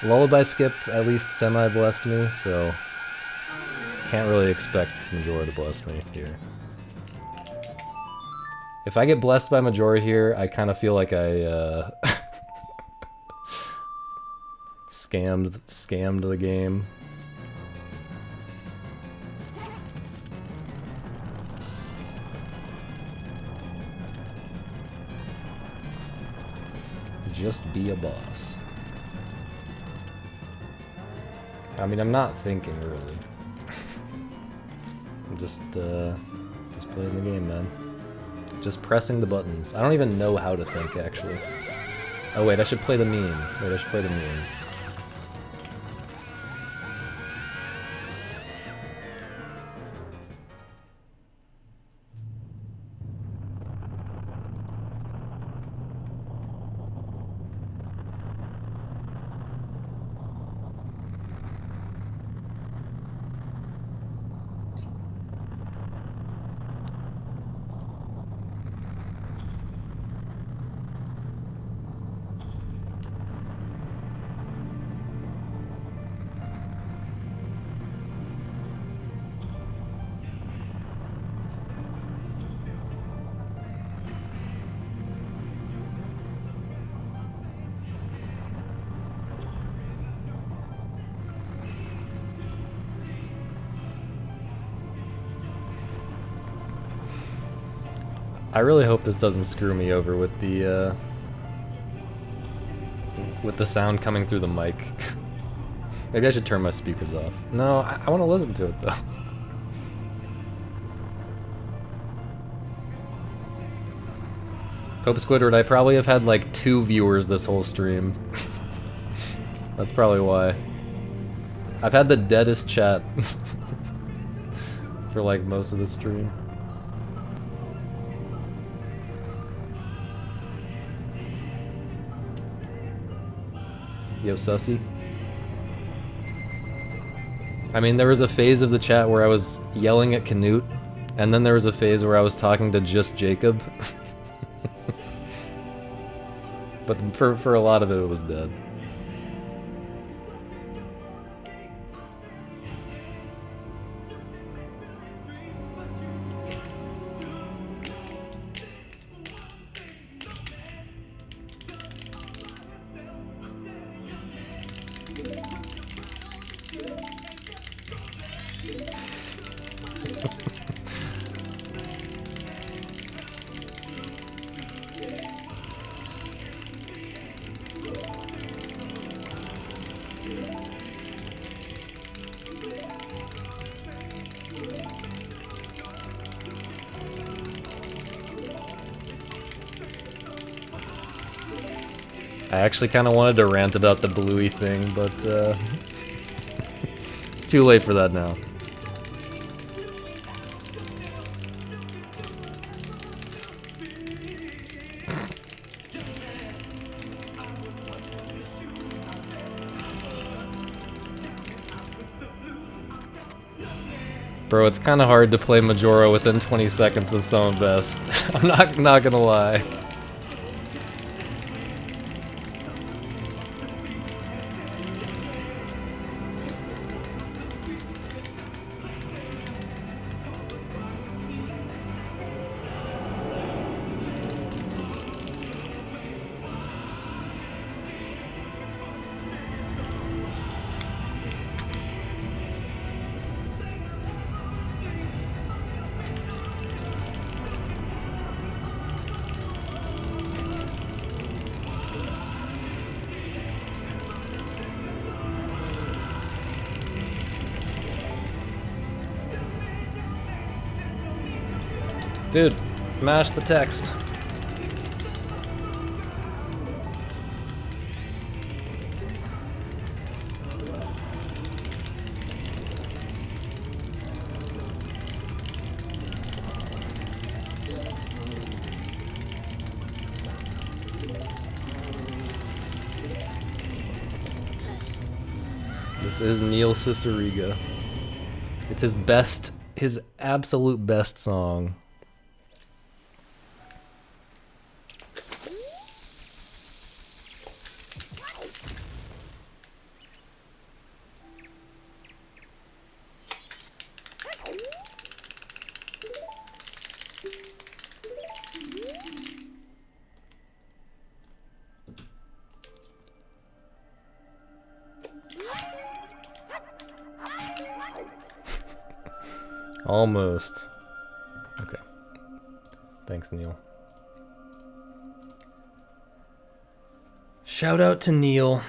Lullaby Skip at least semi-blessed me, so can't really expect Majora to bless me here. If I get blessed by Majora here, I kind of feel like I scammed the game. Just be a boss. I mean, I'm not thinking really. I'm just playing the game, man. Just pressing the buttons. I don't even know how to think, actually. Oh wait, I should play the meme. Wait, I should play the meme. I really hope this doesn't screw me over with the sound coming through the mic. Maybe I should turn my speakers off. No, I want to listen to it though. Pope Squidward, I probably have had like 2 viewers this whole stream. That's probably why. I've had the deadest chat for like most of the stream. Yo, sussy. I mean, there was a phase of the chat where I was yelling at Canute, and then there was a phase where I was talking to just Jacob. But for a lot of it, it was dead. I actually kind of wanted to rant about the bluey thing, but it's too late for that now. Bro, it's kind of hard to play Majora within 20 seconds of someone best. I'm not gonna lie. Dude, mash the text. This is Neil Cicierega. It's his absolute best song. Almost. Okay. Thanks, Neil. Shout out to Neil.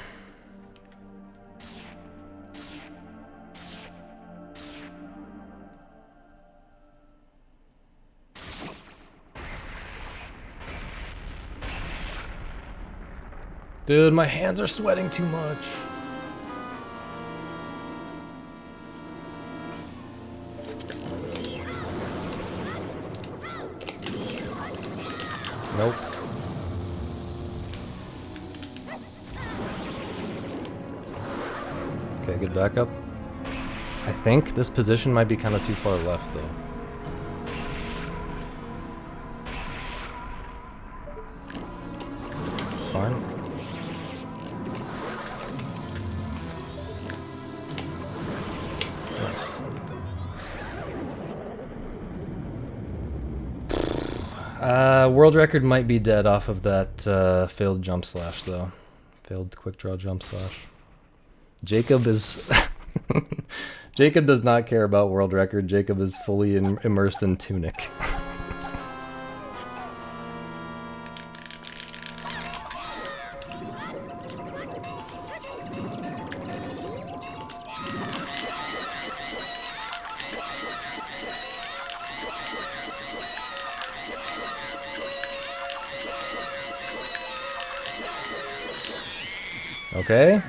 Dude, my hands are sweating too much. Nope. Okay, good backup. I think this position might be kind of too far left, though. It's fine. Nice. World record might be dead off of that failed jump slash, though. Failed quick draw jump slash. Jacob is... Jacob does not care about world record. Jacob is fully immersed in Tunic. Okay.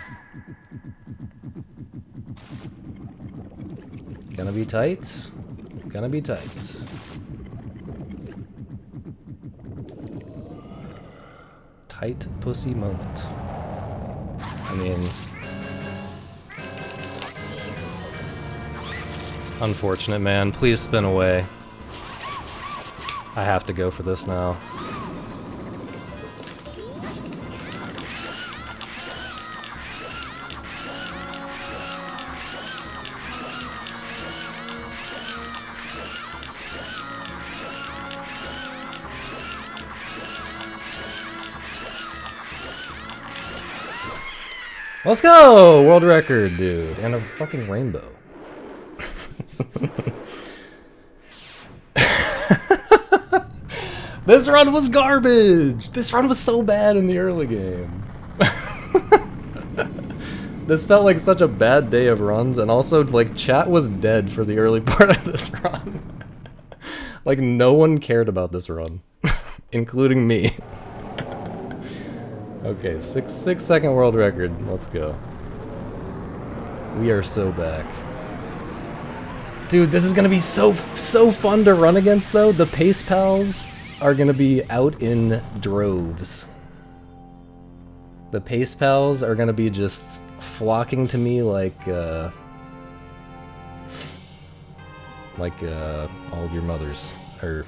Gonna be tight. Gonna be tight. Tight pussy moment. I mean... Unfortunate, man. Please spin away. I have to go for this now. Let's go! World record, dude. And a fucking rainbow. This run was garbage! This run was so bad in the early game. This felt like such a bad day of runs, and also, like, chat was dead for the early part of this run. Like, no one cared about this run. Including me. Okay, 6 second world record. Let's go. We are so back. Dude, this is gonna be so fun to run against, though. The pace pals are gonna be out in droves. The pace pals are gonna be just flocking to me like all of your mothers. Or,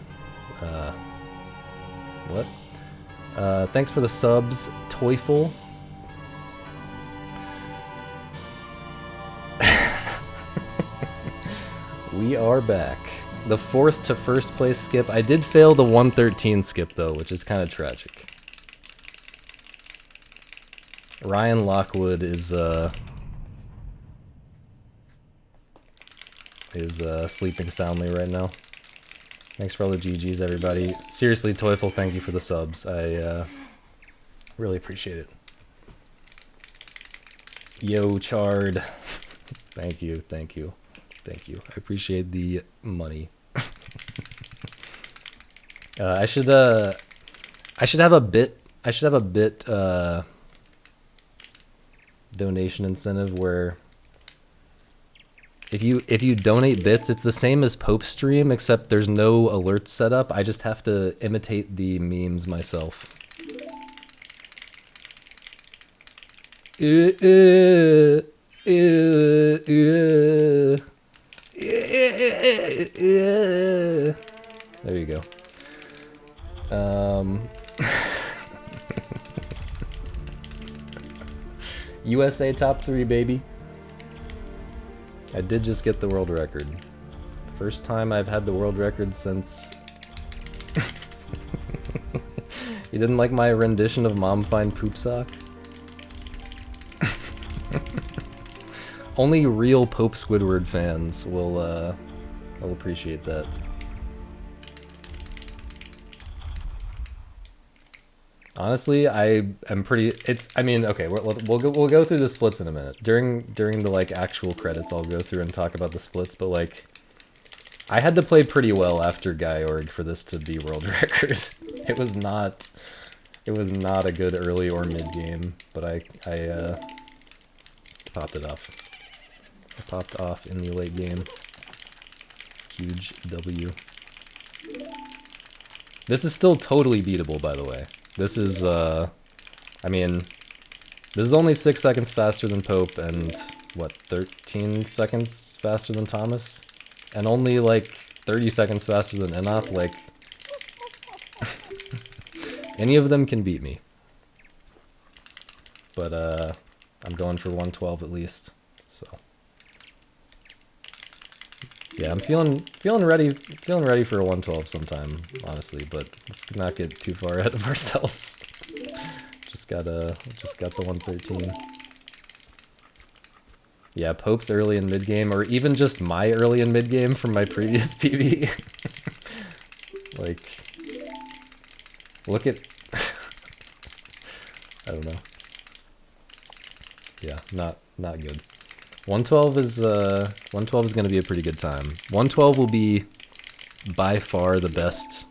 what? Thanks for the subs, Toyful. We are back. The 4th to 1st place skip. I did fail the 113 skip, though, which is kind of tragic. Ryan Lockwood is sleeping soundly right now. Thanks for all the GGs, everybody. Seriously, Toyful, thank you for the subs. I really appreciate it. Yo, Chard. Thank you, thank you, thank you. I appreciate the money. I should have a bit donation incentive where if you donate bits, it's the same as Pope Stream, except there's no alerts set up. I just have to imitate the memes myself. There you go. USA top 3, baby. I did just get the world record. First time I've had the world record since... You didn't like my rendition of Mom Find Poop Sock? Only real Pope Squidward fans will appreciate that. Honestly, I am pretty. I mean, okay, we'll go through the splits in a minute. During the like actual credits, I'll go through and talk about the splits. But like, I had to play pretty well after Georg for this to be world record. It was not a good early or mid game, but I popped it off. I popped off in the late game. Huge W. This is still totally beatable, by the way. This is, I mean, this is only 6 seconds faster than Pope and, what, 13 seconds faster than Thomas? And only, like, 30 seconds faster than Enoth, like... Any of them can beat me. But, I'm going for 112 at least, so... Yeah, I'm feeling ready for a 112 sometime, honestly, but let's not get too far ahead of ourselves. just got the 113. Yeah, Pope's early and mid game, or even just my early and mid game from my previous PB. Like, look at I don't know. Yeah, not good. 112 is going to be a pretty good time. 112 will be by far the best,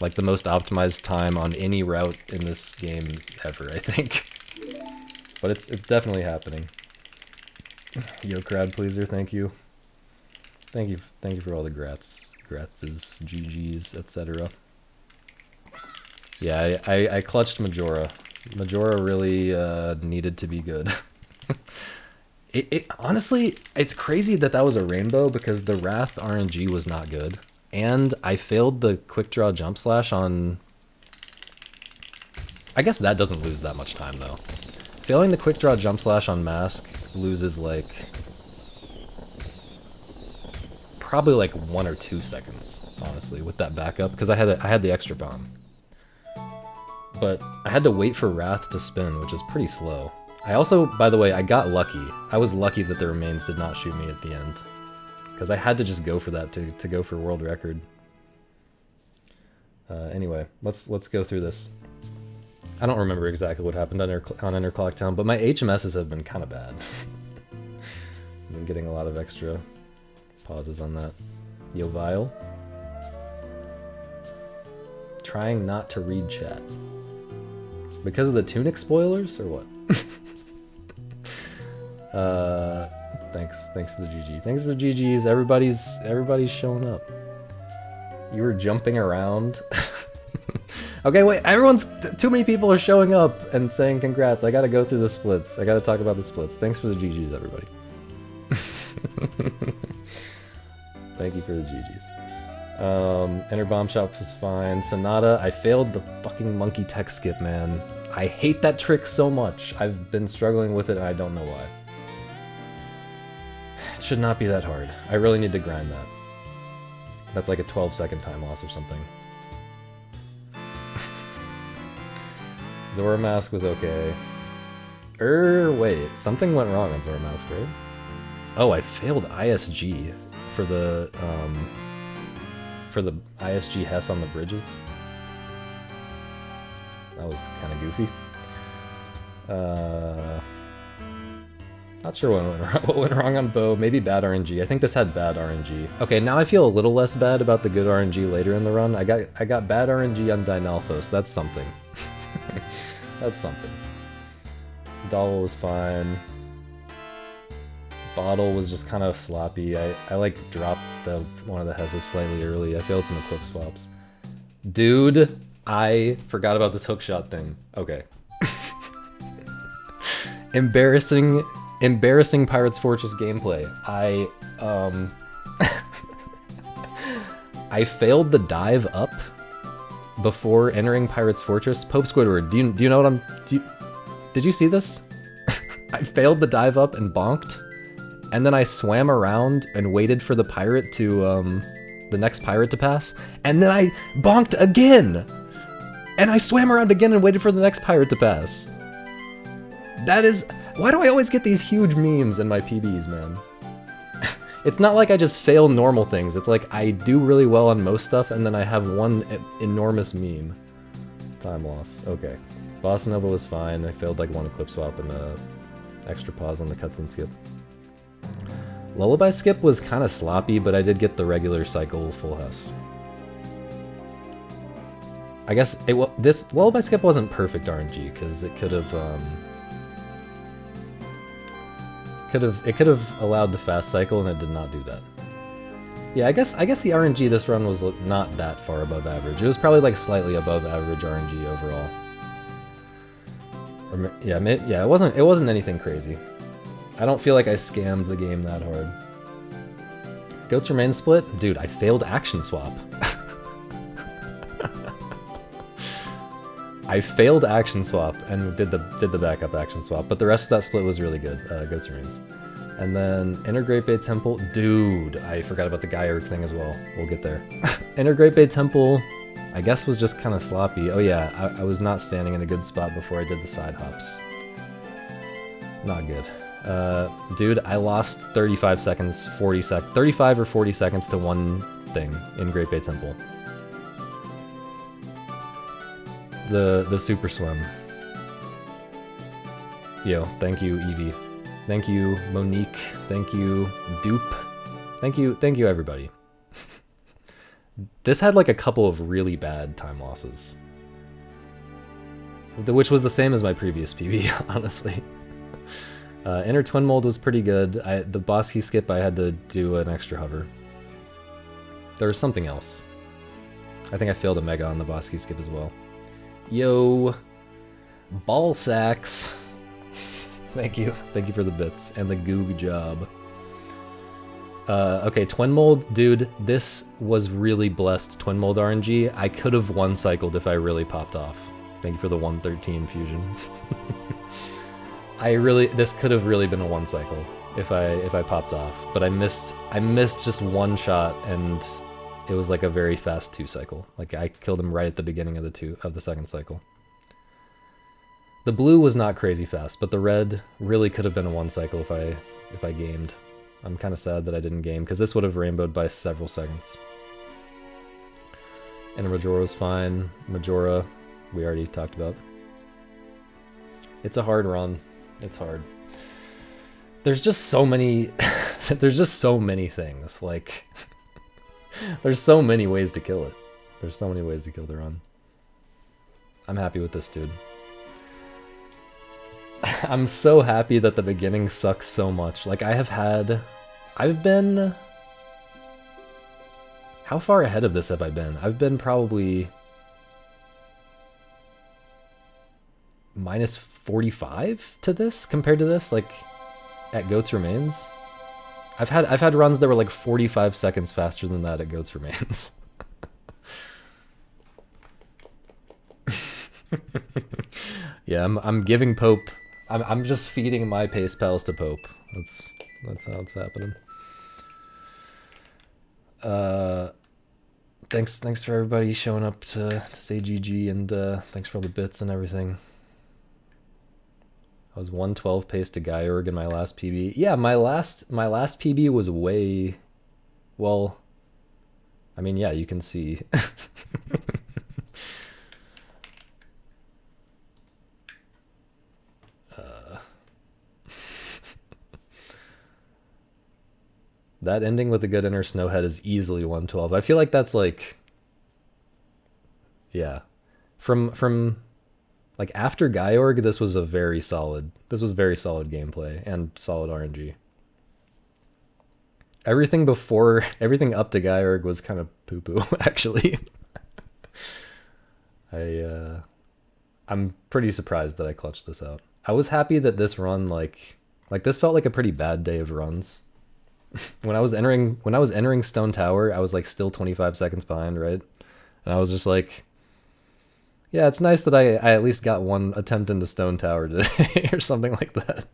like the most optimized time on any route in this game ever, I think. But it's definitely happening. Yo, crowd pleaser, thank you. Thank you for all the gratses, GGs, etc. Yeah, I clutched Majora. Majora really needed to be good. Honestly, it's crazy that was a rainbow because the Wrath RNG was not good. And I failed the quick draw jump slash on... I guess that doesn't lose that much time though. Failing the quick draw jump slash on Mask loses like... probably like 1 or 2 seconds, honestly, with that backup, because I had the extra bomb. But I had to wait for Wrath to spin, which is pretty slow. I also, by the way, I got lucky. I was lucky that the remains did not shoot me at the end. Because I had to just go for that to go for world record. Anyway, let's go through this. I don't remember exactly what happened on Interclock Town, but my HMSs have been kind of bad. I've been getting a lot of extra pauses on that. Yo, Vile. Trying not to read chat. Because of the Tunic spoilers, or what? Thanks for the GG. Thanks for the GGs. Everybody's showing up. You were jumping around. Okay, wait. Too many people are showing up and saying congrats. I gotta go through the splits. I gotta talk about the splits. Thanks for the GGs, everybody. Thank you for the GGs. Enter Bomb Shop was fine. Sonata, I failed the fucking monkey tech skip, man. I hate that trick so much. I've been struggling with it and I don't know why. It should not be that hard. I really need to grind that. That's like a 12-second time loss or something. Zora Mask was okay. Wait, something went wrong on Zora Mask, right? Oh, I failed ISG for the ISG Hess on the bridges. That was kind of goofy. Not sure what went wrong on Bow. Maybe bad RNG. I think this had bad RNG. Okay, now I feel a little less bad about the good RNG later in the run. I got bad RNG on Dynalphos. That's something. That's something. Doll was fine. Bottle was just kind of sloppy. I like dropped one of the Hesses slightly early. I failed some equip swaps. Dude, I forgot about this hookshot thing. Okay. Embarrassing Embarrassing Pirates Fortress gameplay. I failed the dive up before entering Pirates Fortress. Pope Squidward, do you know what did you see this? I failed the dive up and bonked, and then I swam around and waited for the pirate to, the next pirate to pass, and then I bonked again! And I swam around again and waited for the next pirate to pass. That is... Why do I always get these huge memes in my PBs, man? It's not like I just fail normal things. It's like I do really well on most stuff, and then I have one enormous meme. Time loss. Okay. Boss Nova was fine. I failed like one equip swap and extra pause on the cutscene skip. Lullaby skip was kind of sloppy, but I did get the regular cycle full house. I guess this Lullaby skip wasn't perfect RNG because it could have allowed the fast cycle, and it did not do that. Yeah, I guess the RNG this run was not that far above average. It was probably like slightly above average RNG overall. Or, yeah, it wasn't anything crazy. I don't feel like I scammed the game that hard. Goats remain split? Dude, I failed action swap. I failed action swap and did the backup action swap, but the rest of that split was really good. Goats remains. And then Inner Great Bay Temple. Dude, I forgot about the Gyurk thing as well. We'll get there. Inner Great Bay Temple, I guess, was just kind of sloppy. Oh yeah, I was not standing in a good spot before I did the side hops. Not good. Dude, I lost 35 seconds, 35 or 40 seconds to one thing in Great Bay Temple. The super swim. Yo, thank you, Evie. Thank you, Monique. Thank you, Dupe. Thank you, everybody. This had like a couple of really bad time losses, which was the same as my previous PB, honestly. Inner Twin Mold was pretty good. The boss key skip, I had to do an extra hover. There was something else. I think I failed a mega on the boss key skip as well. Yo, ball sacks. Thank you for the bits and the goog job. Okay, Twin Mold, dude, this was really blessed Twin Mold RNG. I could have one cycled if I really popped off. Thank you for the 113 fusion. This could have really been a one cycle if I popped off, but I missed just one shot, and it was like a very fast 2 cycle. Like I killed him right at the beginning of the second cycle. The blue was not crazy fast, but the red really could have been a one cycle if I gamed. I'm kind of sad that I didn't game, because this would have rainbowed by several seconds. And Majora was fine. Majora, we already talked about. It's a hard run. It's hard. There's just so many there's just so many things. Like there's so many ways to kill it. There's so many ways to kill the run. I'm happy with this, dude. I'm so happy that the beginning sucks so much. Like I've been... How far ahead of this have I been? I've been probably... minus 45 to this compared to this, like at Goats Remains. I've had runs that were like 45 seconds faster than that at Goats Remains. Yeah, I'm giving Pope. I'm just feeding my pace pals to Pope. That's how it's happening. Thanks for everybody showing up to say GG, and thanks for all the bits and everything. I was 112 pace to Gyurk in my last PB. Yeah, my last PB was way, well, I mean, yeah, you can see. That ending with a good inner snowhead is easily 112. I feel like that's like, yeah, from like after Gyurk, this was very solid gameplay and solid RNG. Everything up to Gyurk was kind of poo-poo, actually. I'm pretty surprised that I clutched this out. I was happy that this run, like, Like this felt like a pretty bad day of runs. When I was entering Stone Tower, I was like still 25 seconds behind, right? And I was just like, yeah, it's nice that I at least got one attempt into Stone Tower today or something like that.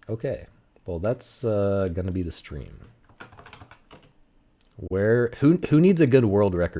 Okay, well that's gonna be the stream. Who needs a good world record